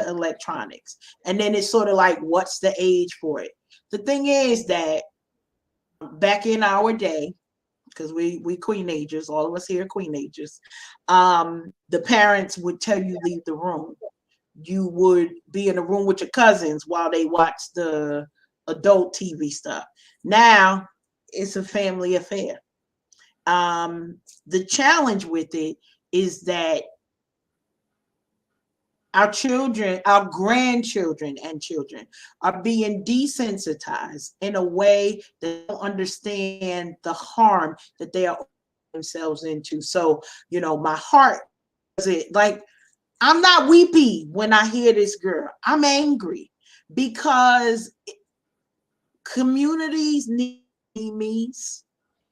B: electronics. And then it's sort of like, what's the age for it? The thing is that back in our day, because we queenagers, all of us here are queenagers, the parents would tell you leave the room. You would be in a room with your cousins while they watch the adult TV stuff. Now it's a family affair. The challenge with it is that our children, our grandchildren and children are being desensitized in a way that they don't understand the harm that they are themselves into. So, you know, my heart is it like I'm not weepy when I hear this girl. I'm angry because communities need me's,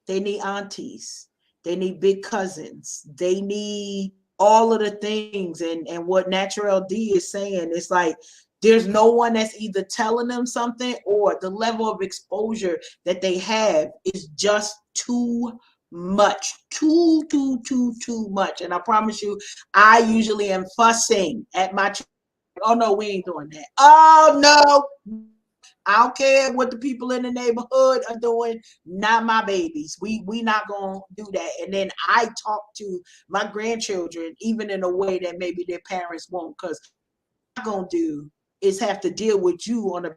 B: they need aunties, they need big cousins, they need all of the things. And what Natural D is saying, it's like there's no one that's either telling them something, or the level of exposure that they have is just too much, too much. And I promise you, I usually am fussing at my children. Oh no, we ain't doing that. Oh no, I don't care what the people in the neighborhood are doing. Not my babies. We not gonna do that. And then I talk to my grandchildren even in a way that maybe their parents won't, because what I'm gonna do is have to deal with you on a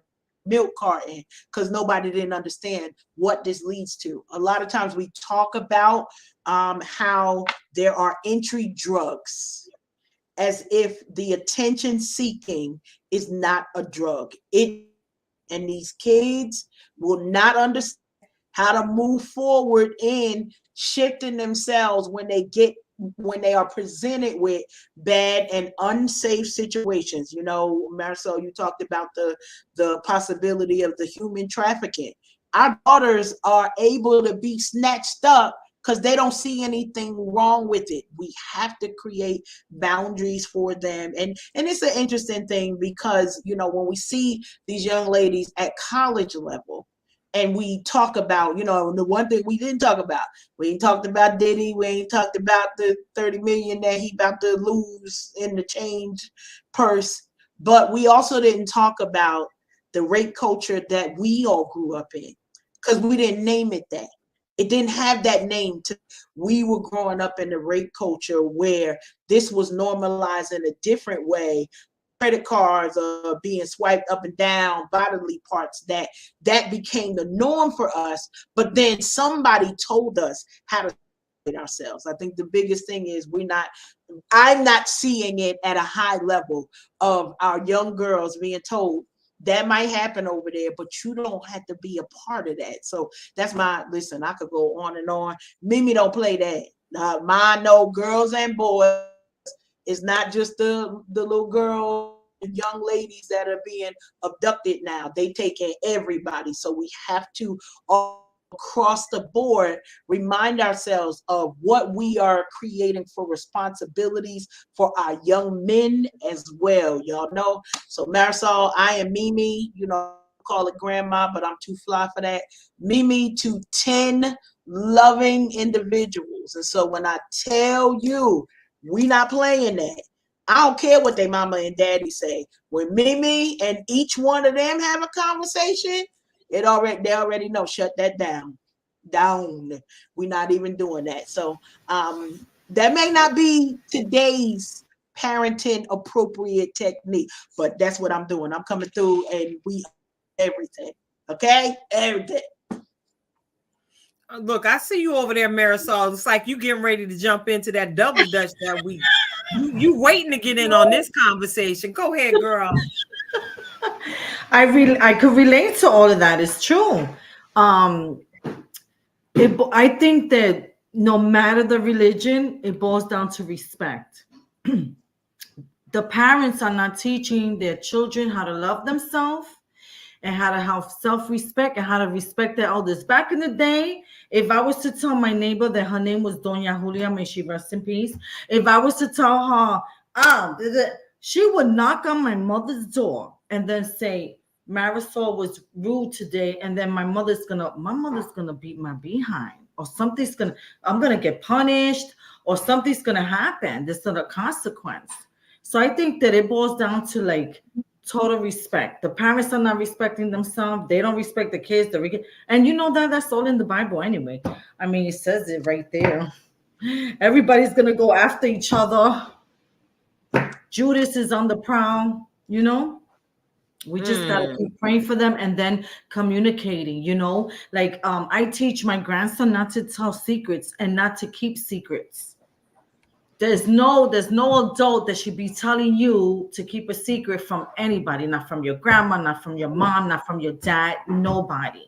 B: milk carton because nobody didn't understand what this leads to. A lot of times we talk about how there are entry drugs, as if the attention seeking is not a drug. And these kids will not understand how to move forward in shifting themselves when they are presented with bad and unsafe situations. You know, Marisol, you talked about the possibility of the human trafficking. Our daughters are able to be snatched up because they don't see anything wrong with it. We have to create boundaries for them. And it's an interesting thing because, you know, when we see these young ladies at college level and we talk about, you know, the one thing we didn't talk about, we ain't talked about Diddy, we ain't talked about the 30 million that he about to lose in the change purse, but we also didn't talk about the rape culture that we all grew up in because we didn't name it that. It didn't have that name. We were growing up in the rape culture where this was normalized in a different way. Credit cards being swiped up and down, bodily parts, that became the norm for us. But then somebody told us how to separate ourselves. I think the biggest thing is I'm not seeing it at a high level of our young girls being told that might happen over there, but you don't have to be a part of that. So that's listen, I could go on and on. Mimi don't play that. Mine know girls and boys. It's not just the little girl, young ladies that are being abducted now. They take in everybody. So we have to all across the board remind ourselves of what we are creating for responsibilities for our young men as well. Y'all know. So Marisol, I am Mimi, you know, call it grandma, but I'm too fly for that. Mimi to 10 loving individuals. And so when I tell you, we not playing that. I don't care what they mama and daddy say. When Mimi and each one of them have a conversation, they already know, shut that down. We're not even doing that. So that may not be today's parenting appropriate technique, but that's what I'm doing. I'm coming through and we everything. Okay? Everything.
A: Look, I see you over there, Marisol. It's like you getting ready to jump into that double dutch that week. You waiting to get in on this conversation. Go ahead, girl.
C: I could relate to all of that. It's true. I think that no matter the religion, it boils down to respect. The parents are not teaching their children how to love themselves and how to have self-respect and how to respect their elders. Back in the day, if I was to tell my neighbor that her name was Doña Julia, may she rest in peace, if I was to tell her, she would knock on my mother's door and then say, Marisol was rude today, and then my mother's gonna beat my behind, or I'm gonna get punished, or something's gonna happen. There's not a consequence. So I think that it boils down to like total respect. The parents are not respecting themselves. They don't respect the kids. And you know that's all in the Bible anyway. I mean, it says it right there. Everybody's gonna go after each other. Judas is on the prowl, you know. We just gotta keep praying for them and then communicating, you know. Like I teach my grandson not to tell secrets and not to keep secrets. There's no adult that should be telling you to keep a secret from anybody, not from your grandma, not from your mom, not from your dad, nobody.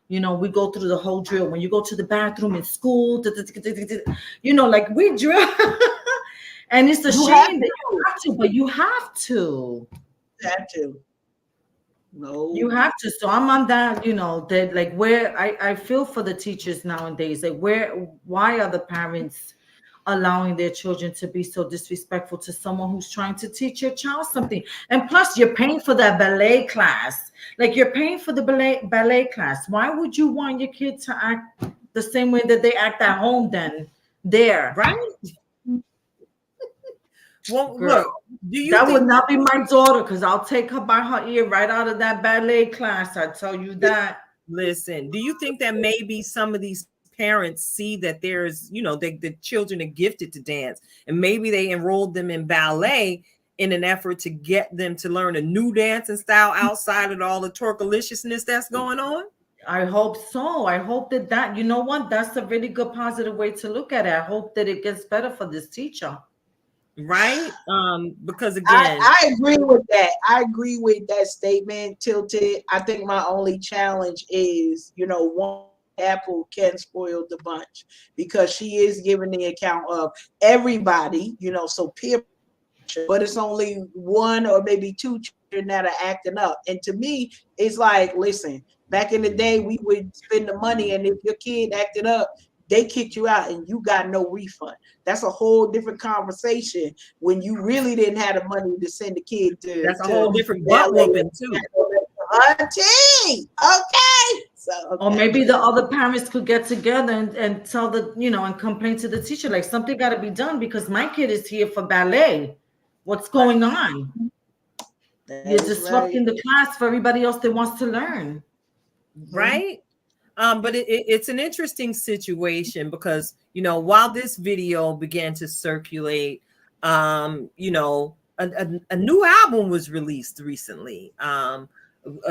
C: You know, we go through the whole drill. When you go to the bathroom in school, you know, like we drill. And it's a shame that you have to, but you have to.
B: You have to. No.
C: You have to. So I'm on that, you know, that like where I feel for the teachers nowadays. Like why are the parents allowing their children to be so disrespectful to someone who's trying to teach your child something? And plus you're paying for that ballet class. Like you're paying for the ballet class. Why would you want your kid to act the same way that they act at home then? There.
A: Right? Well,
C: Girl,
A: look, do you
C: that
A: think
C: would not be my daughter, because I'll take her by her ear right out of that ballet class. I tell you that.
A: Listen, do you think that maybe some of these parents see that there's, you know, the children are gifted to dance, and maybe they enrolled them in ballet in an effort to get them to learn a new dancing style outside of all the twerkaliciousness that's going on?
C: I hope so. I hope that, you know what, that's a really good positive way to look at it. I hope that it gets better for this teacher.
A: Right? Because again,
B: I agree with that. I agree with that statement, Tilted. I think my only challenge is, you know, one apple can spoil the bunch, because she is giving the account of everybody, you know, so peer pressure, but it's only one or maybe two children that are acting up. And to me, it's like, listen, back in the day, we would spend the money, and if your kid acted up, they kicked you out and you got no refund. That's a whole different conversation when you really didn't have the money to send the kid to.
A: That's a whole different butt whooping too.
B: Auntie, okay. So, okay.
C: Or maybe the other parents could get together and tell the, you know, and complain to the teacher, like, something got to be done because my kid is here for ballet. What's going on? You're disrupting the class for everybody else that wants to learn.
A: Right? But it's an interesting situation because, you know, while this video began to circulate, you know, a new album was released recently. A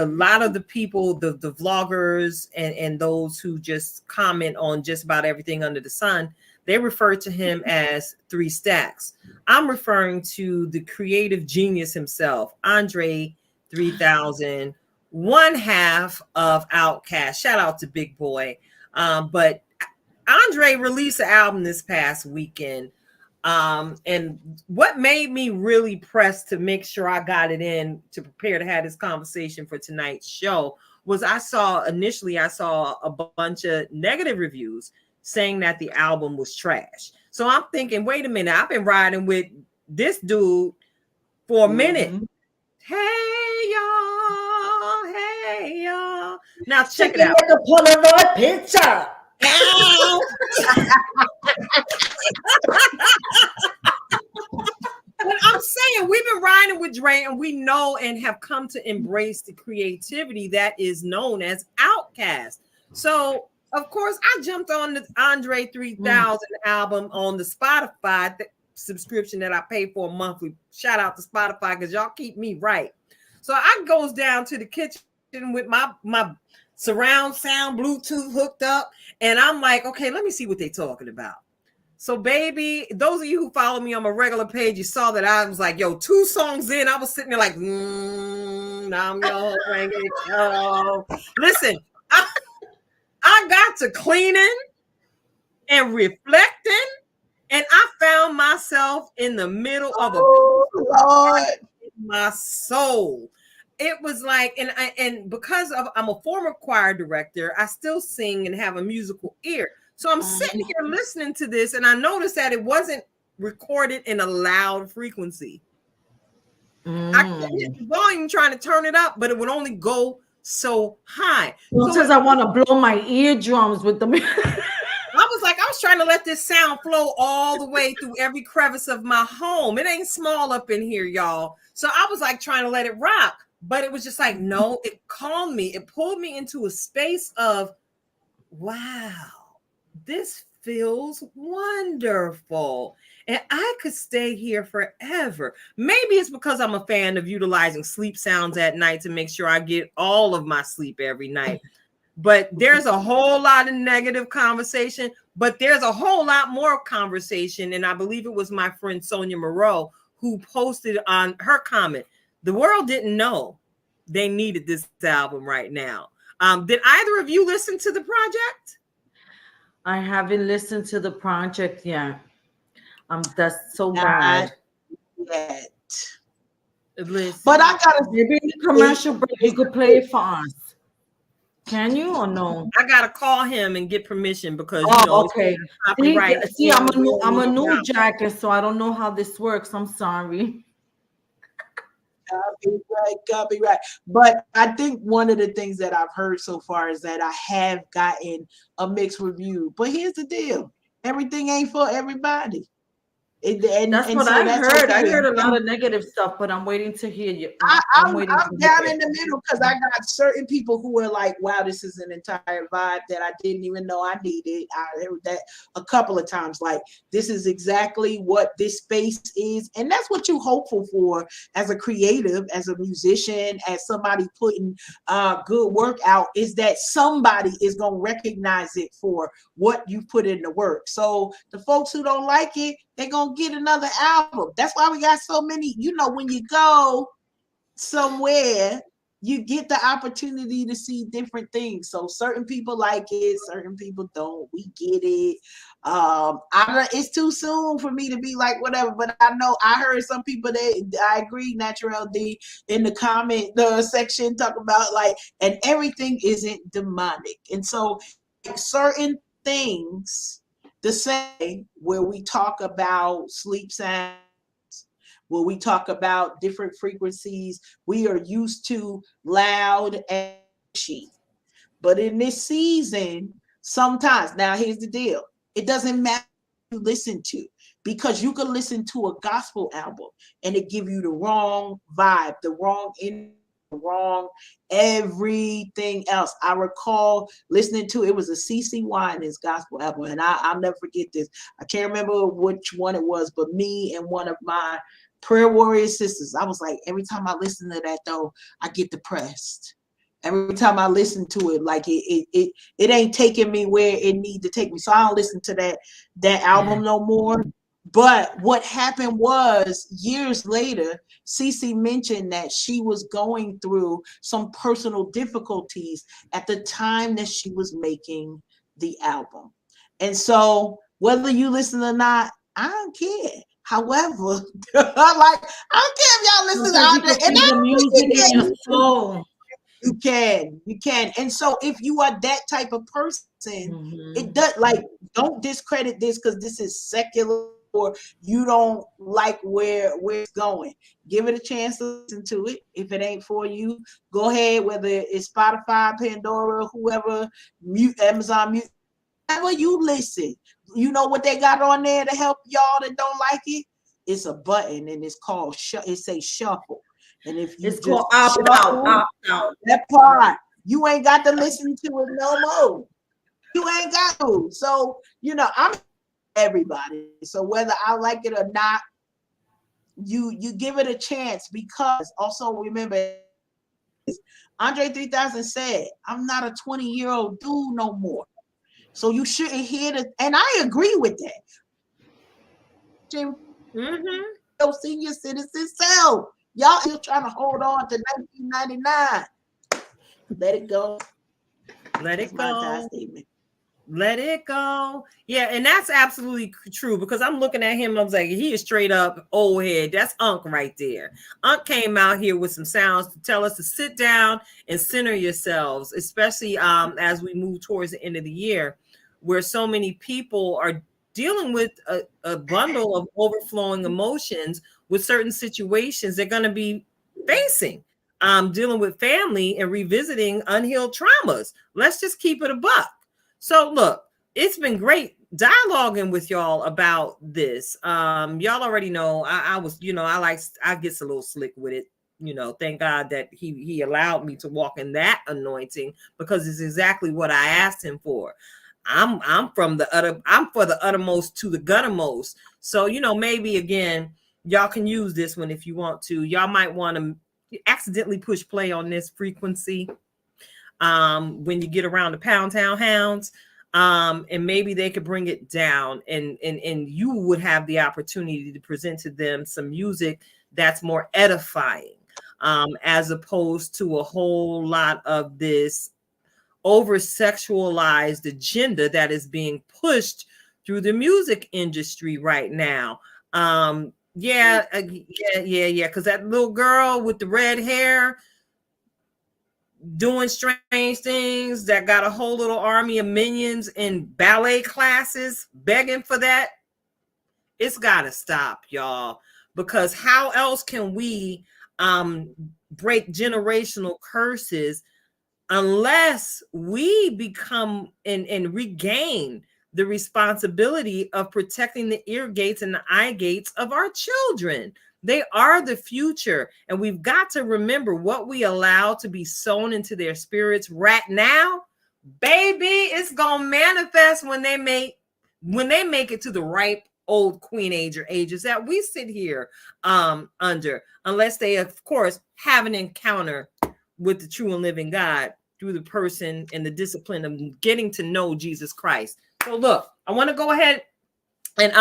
A: lot of the people, the vloggers and those who just comment on just about everything under the sun, they refer to him as 3 Stacks. I'm referring to the creative genius himself, Andre 3000. One half of Outkast. Shout out to Big Boy. But Andre released an album this past weekend. And what made me really press to make sure I got it in to prepare to have this conversation for tonight's show was I saw a bunch of negative reviews saying that the album was trash. So I'm thinking, wait a minute, I've been riding with this dude for a minute. Hey y'all. Now check it out.
C: The Polaroid picture.
A: But I'm saying we've been riding with Dre, and we know and have come to embrace the creativity that is known as Outkast. So of course I jumped on the Andre 3000 album on the Spotify subscription that I pay for monthly. Shout out to Spotify because y'all keep me right. So I goes down to the kitchen with my surround sound Bluetooth hooked up, and I'm like, okay, let me see what they're talking about. So baby, those of you who follow me on my regular page, you saw that I was like, yo, 2 songs in, I was sitting there like, I'm your yo. Listen, I got to cleaning and reflecting, and I found myself in the middle of
B: Lord.
A: My soul. It was like, and because I'm a former choir director, I still sing and have a musical ear. So I'm sitting here listening to this, and I noticed that it wasn't recorded in a loud frequency. I could hit the volume trying to turn it up, but it would only go so high.
C: Sometimes I want to blow my eardrums with the
A: I was trying to let this sound flow all the way through every crevice of my home. It ain't small up in here, y'all. So I was like trying to let it rock, but it was just like, no, it calmed me. It pulled me into a space of, wow, this feels wonderful. And I could stay here forever. Maybe it's because I'm a fan of utilizing sleep sounds at night to make sure I get all of my sleep every night. But there's a whole lot of negative conversation. But there's a whole lot more conversation, and I believe it was my friend Sonia Moreau who posted on her comment. The world didn't know they needed this album right now. Did either of you listen to the project?
C: I haven't listened to the project yet. That's so
B: Not
C: bad.
B: yet.
A: Listen.
B: But I gotta
C: Maybe in the commercial break you could play it for us. Can you or no?
A: I gotta call him and get permission because
C: okay. See, I'm a new jacket, so I don't know how this works. I'm sorry.
B: Copyright. But I think one of the things that I've heard so far is that I have gotten a mixed review. But here's the deal: everything ain't for everybody.
C: That's what I heard. Okay. I heard a lot of negative stuff, but I'm waiting to hear you.
B: I'm down in the middle because I got certain people who are like, wow, this is an entire vibe that I didn't even know I needed. I heard that a couple of times, like, this is exactly what this space is. And that's what you're hopeful for as a creative, as a musician, as somebody putting good work out, is that somebody is going to recognize it for what you put in the work. So the folks who don't like it, they're going to get another album. That's why we got so many, when you go somewhere, you get the opportunity to see different things. So certain people like it, certain people don't. We get it. It's too soon for me to be like whatever, but I know I heard some people that I agree, Natural D, in the comment section talk about like, and everything isn't demonic. And so certain things, the same where we talk about sleep sounds, where we talk about different frequencies, we are used to loud and cheap. But in this season, sometimes, now here's the deal, it doesn't matter what you listen to, because you can listen to a gospel album and it give you the wrong vibe, the wrong energy, wrong everything else. I recall listening to, it was a CC Winans gospel album, and I'll never forget this. I can't remember which one it was, but me and one of my prayer warrior sisters, I was like, every time I listen to that though, I get depressed. Every time I listen to it, like it ain't taking me where it need to take me. So I don't listen to that album no more. But what happened was, years later, Cece mentioned that she was going through some personal difficulties at the time that she was making the album. And so whether you listen or not, I don't care. However, I don't care if y'all listen to Andre, and
C: the music in your soul.
B: You can. And so if you are that type of person, it does, like, don't discredit this because this is secular, or you don't like where it's going. Give it a chance to listen to it. If it ain't for you, go ahead, whether it's Spotify, Pandora, whoever, Amazon Music, wherever you listen. You know what they got on there to help y'all that don't like it? It's a button, and it's called it says shuffle. And if you
C: it's called opt out,
B: that part, you ain't got to listen to it no more. You ain't got to. So, I'm everybody. So whether I like it or not, you give it a chance, because also remember, Andre 3000 said, I'm not a 20-year-old dude no more. So you shouldn't hear the, and I agree with that. Senior citizen self. Y'all still trying to hold on to 1999. Let it go.
A: Let it go. Let it go. Yeah, and that's absolutely true, because I'm looking at him and I was like, he is straight up old head. That's Unc right there. Unc came out here with some sounds to tell us to sit down and center yourselves, especially as we move towards the end of the year, where so many people are dealing with a bundle of overflowing emotions with certain situations they're going to be facing, dealing with family and revisiting unhealed traumas. Let's just keep it a buck. So look, it's been great dialoguing with y'all about this. Y'all already know I get a little slick with it. Thank God that he allowed me to walk in that anointing, because it's exactly what I asked him for. I'm for the uttermost to the guttermost. So, maybe again, y'all can use this one if you want to. Y'all might want to accidentally push play on this frequency when you get around the Pound Town Hounds. and maybe they could bring it down, and you would have the opportunity to present to them some music that's more edifying, as opposed to a whole lot of this over sexualized agenda that is being pushed through the music industry right now. Yeah, because that little girl with the red hair doing strange things that got a whole little army of minions in ballet classes begging for that. It's got to stop, y'all, because how else can we break generational curses unless we become and regain the responsibility of protecting the ear gates and the eye gates of our children? They are the future, and we've got to remember what we allow to be sown into their spirits right now. Baby, it's gonna manifest when they make it to the ripe old queen age or ages that we sit here under, unless they, of course, have an encounter with the true and living God through the person and the discipline of getting to know Jesus Christ. So look, I want to go ahead and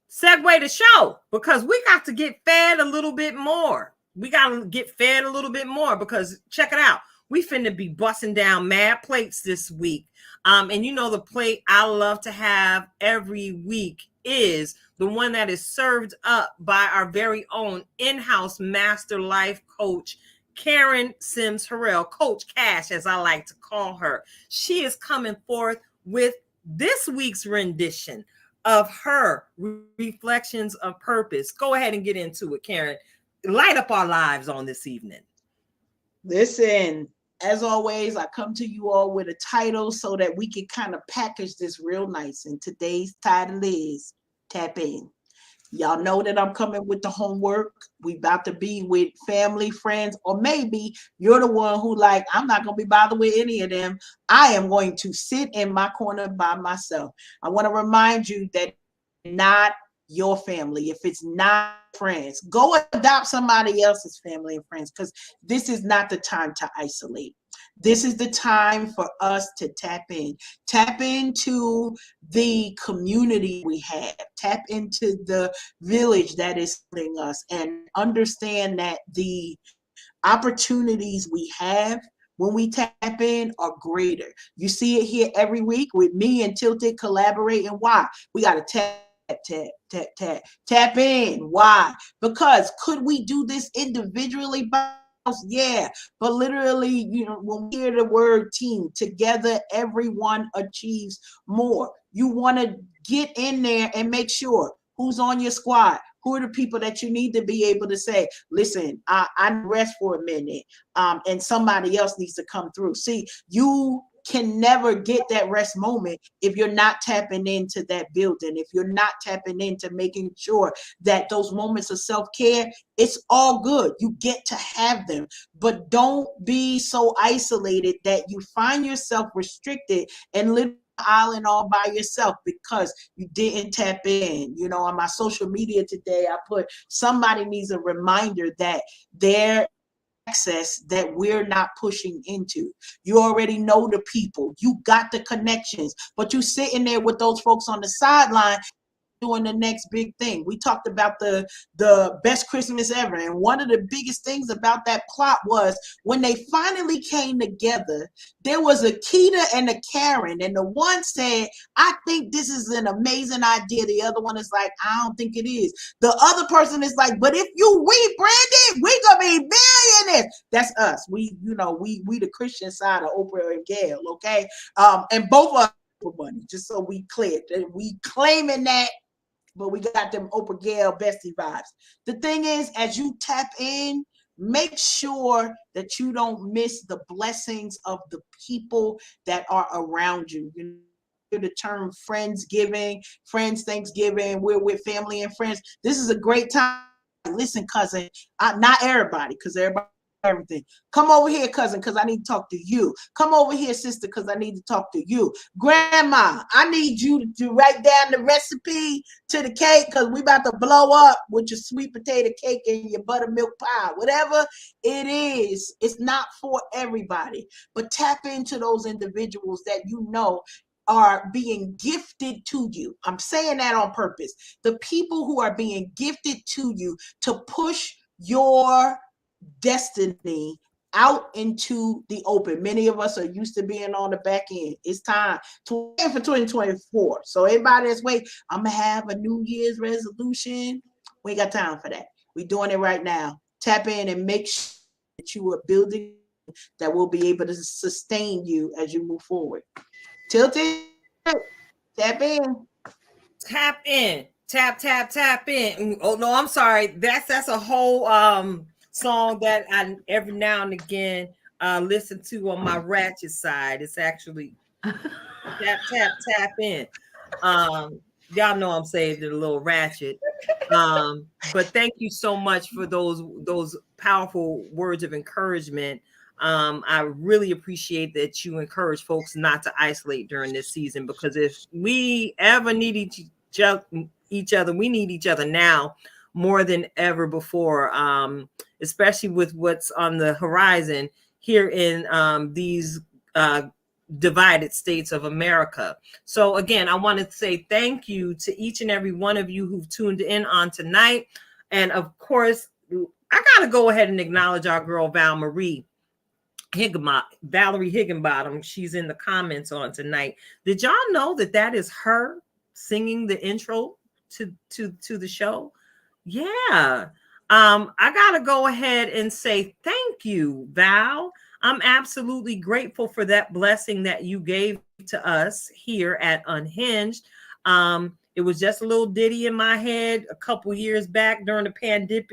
A: segue the show, because we got to get fed a little bit more. We got to get fed a little bit more, because check it out. We finna be busting down mad plates this week. And you know, the plate I love to have every week is the one that is served up by our very own in-house master life coach, Karen Sims Harrell, Coach Cash, as I like to call her. She is coming forth with this week's rendition of her Reflections of Purpose. Go ahead and get into it, Karen. Light up our lives on this evening.
B: Listen, as always, I come to you all with a title so that we can kind of package this real nice. And today's title is Tap In. Y'all know that I'm coming with the homework. We about to be with family, friends, or maybe you're the one who like, I'm not going to be bothered with any of them. I am going to sit in my corner by myself. I want to remind you that not your family. If it's not friends, go adopt somebody else's family and friends, because this is not the time to isolate. This is the time for us to tap into the community we have, tap into the village that is serving us, and understand that the opportunities we have when we tap in are greater. You see it here every week with me and Tilted collaborating. Why? We got to tap in. Why? Because could we do this individually? Yeah, but literally, you know, when we hear the word team, together everyone achieves more. You want to get in there and make sure who's on your squad. Who are the people that you need to be able to say, listen, I rest for a minute, and somebody else needs to come through. See, you can never get that rest moment if you're not tapping into that building, if you're not tapping into making sure that those moments of self-care, it's all good. You get to have them, but don't be so isolated that you find yourself restricted and living island all by yourself because you didn't tap in. You know, on my social media today, I put somebody needs a reminder that their access that we're not pushing into. You already know the people, you got the connections, but you sitting there with those folks on the sideline doing the next big thing. We talked about the best Christmas ever, and one of the biggest things about that plot was when they finally came together, there was a Keita and a Karen, and the one said, I think this is an amazing idea. The other one is like, I don't think it is. The other person is like, but if you rebrand it, we gonna be billionaires. That's us. We, you know, we the Christian side of Oprah and Gail, okay? And both of us for money, just so we clear. We claiming that, but we got them Oprah Gail bestie vibes. The thing is, as you tap in, make sure that you don't miss the blessings of the people that are around you. You know the term Friendsgiving, Friends Thanksgiving, we're with family and friends. This is a great time. Listen, cousin, not everybody, because everybody everything. Come over here, cousin, because I need to talk to you. Come over here, sister, because I need to talk to you. Grandma, I need you to write down the recipe to the cake because we about to blow up with your sweet potato cake and your buttermilk pie. Whatever it is, it's not for everybody. But tap into those individuals that you know are being gifted to you. I'm saying that on purpose. The people who are being gifted to you to push your destiny out into the open. Many of us are used to being on the back end. It's time to wait for 2024. So everybody that's waiting, I'm gonna have a New Year's resolution. We ain't got time for that. We're doing it right now. Tap in and make sure that you are building that will be able to sustain you as you move forward. Tilt it, tap in.
A: Tap in. Tap in. Oh no, I'm sorry. That's a whole song that I every now and again listen to on my ratchet side. It's actually tap in. Y'all know I'm saying it a little ratchet. But thank you so much for those powerful words of encouragement. I really appreciate that you encourage folks not to isolate during this season, because if we ever need each other, we need each other now more than ever before, especially with what's on the horizon here in these divided states of America. So again, I want to say thank you to each and every one of you who've tuned in on tonight. And of course, I got to go ahead and acknowledge our girl Valerie Higginbottom. She's in the comments on tonight. Did y'all know that is her singing the intro to the show? Yeah. I gotta go ahead and say thank you, Val. I'm absolutely grateful for that blessing that you gave to us here at Unhinged. It was just a little ditty in my head a couple years back during the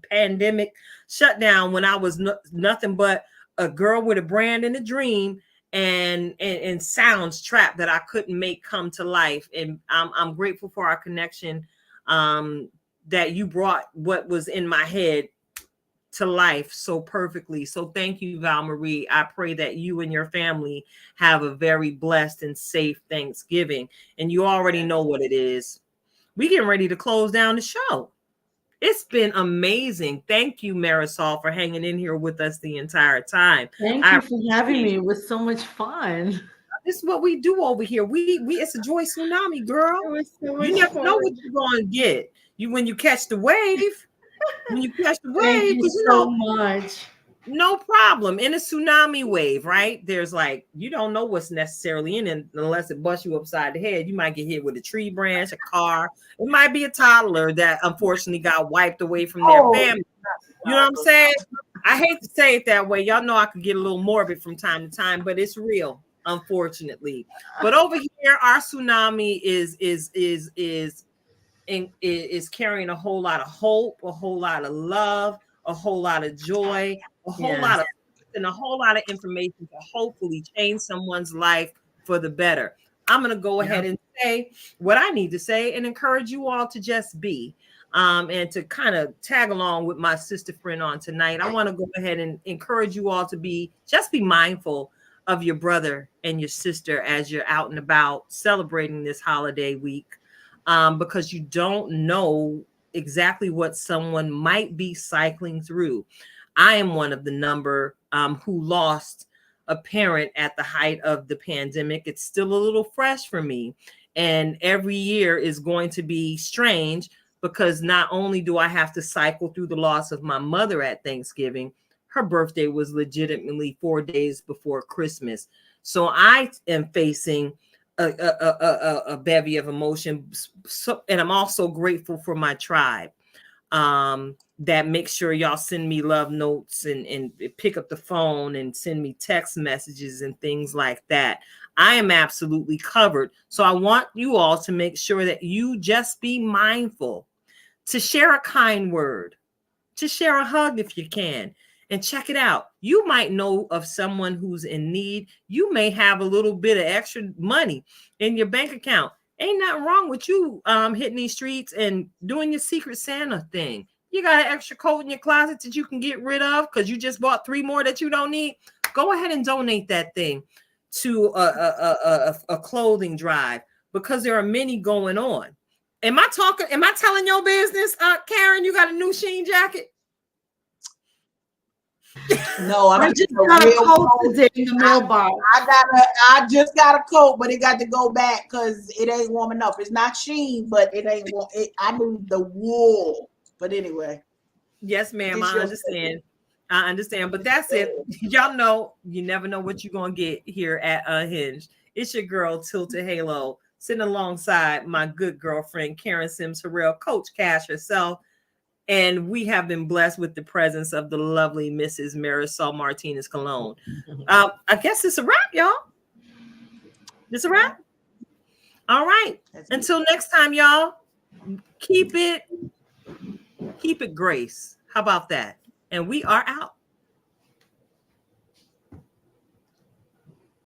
A: pandemic shutdown, when I was nothing but a girl with a brand and a dream, and sounds trapped that I couldn't make come to life. And I'm grateful for our connection, that you brought what was in my head to life so perfectly. So thank you, Val Marie. I pray that you and your family have a very blessed and safe Thanksgiving. And you already know what it is. We getting ready to close down the show. It's been amazing. Thank you, Marisol, for hanging in here with us the entire time.
C: Thank you for having me. It was so much fun.
A: This is what we do over here. We it's a joy tsunami, girl.
C: It was so much
A: You never
C: fun.
A: know what you're going to get. When you catch the wave. When you catch the wave,
C: Thank you so much.
A: No problem. In a tsunami wave, right? There's like, you don't know what's necessarily in it unless it busts you upside the head. You might get hit with a tree branch, a car. It might be a toddler that unfortunately got wiped away from their family. You know what I'm saying? I hate to say it that way. Y'all know I could get a little morbid from time to time, but it's real, unfortunately. But over here, our tsunami is carrying a whole lot of hope, a whole lot of love, a whole lot of joy, a whole lot of, and a whole lot of information to hopefully change someone's life for the better. I'm going to go ahead and say what I need to say and encourage you all to just be, and to kind of tag along with my sister friend on tonight. I want to go ahead and encourage you all to be mindful of your brother and your sister as you're out and about celebrating this holiday week. Because you don't know exactly what someone might be cycling through. I am one of the number who lost a parent at the height of the pandemic. It's still a little fresh for me. And every year is going to be strange, because not only do I have to cycle through the loss of my mother at Thanksgiving, her birthday was legitimately 4 days before Christmas. So I am facing a bevy of emotions. And I'm also grateful for my tribe that makes sure y'all send me love notes and pick up the phone and send me text messages and things like that. I am absolutely covered. So I want you all to make sure that you just be mindful to share a kind word, to share a hug if you can. And check it out. You might know of someone who's in need. You may have a little bit of extra money in your bank account. Ain't nothing wrong with you hitting these streets and doing your Secret Santa thing. You got an extra coat in your closet that you can get rid of because you just bought 3 more that you don't need. Go ahead and donate that thing to a clothing drive, because there are many going on. Am I telling your business, Karen? You got a new Sheen jacket?
B: No, I'm
C: I just
B: getting a
C: got a
B: real
C: coat
B: coat.
C: today in the mailbox.
B: I just got a coat, but it got to go back because it ain't warm enough. It's not sheen, but it ain't warm. I need the wool. But anyway.
A: Yes, ma'am.
B: This
A: I
B: your
A: understand. I understand. But that's it. Y'all know you never know what you're gonna get here at Unhinged. It's your girl Tilted Halo sitting alongside my good girlfriend Karen Sims Harrell, Coach Cash herself. And we have been blessed with the presence of the lovely Mrs. Marisol Martinez Colón. I guess it's a wrap, y'all. It's a wrap. All right. Until next time, y'all. Keep it grace. How about that? And we are out.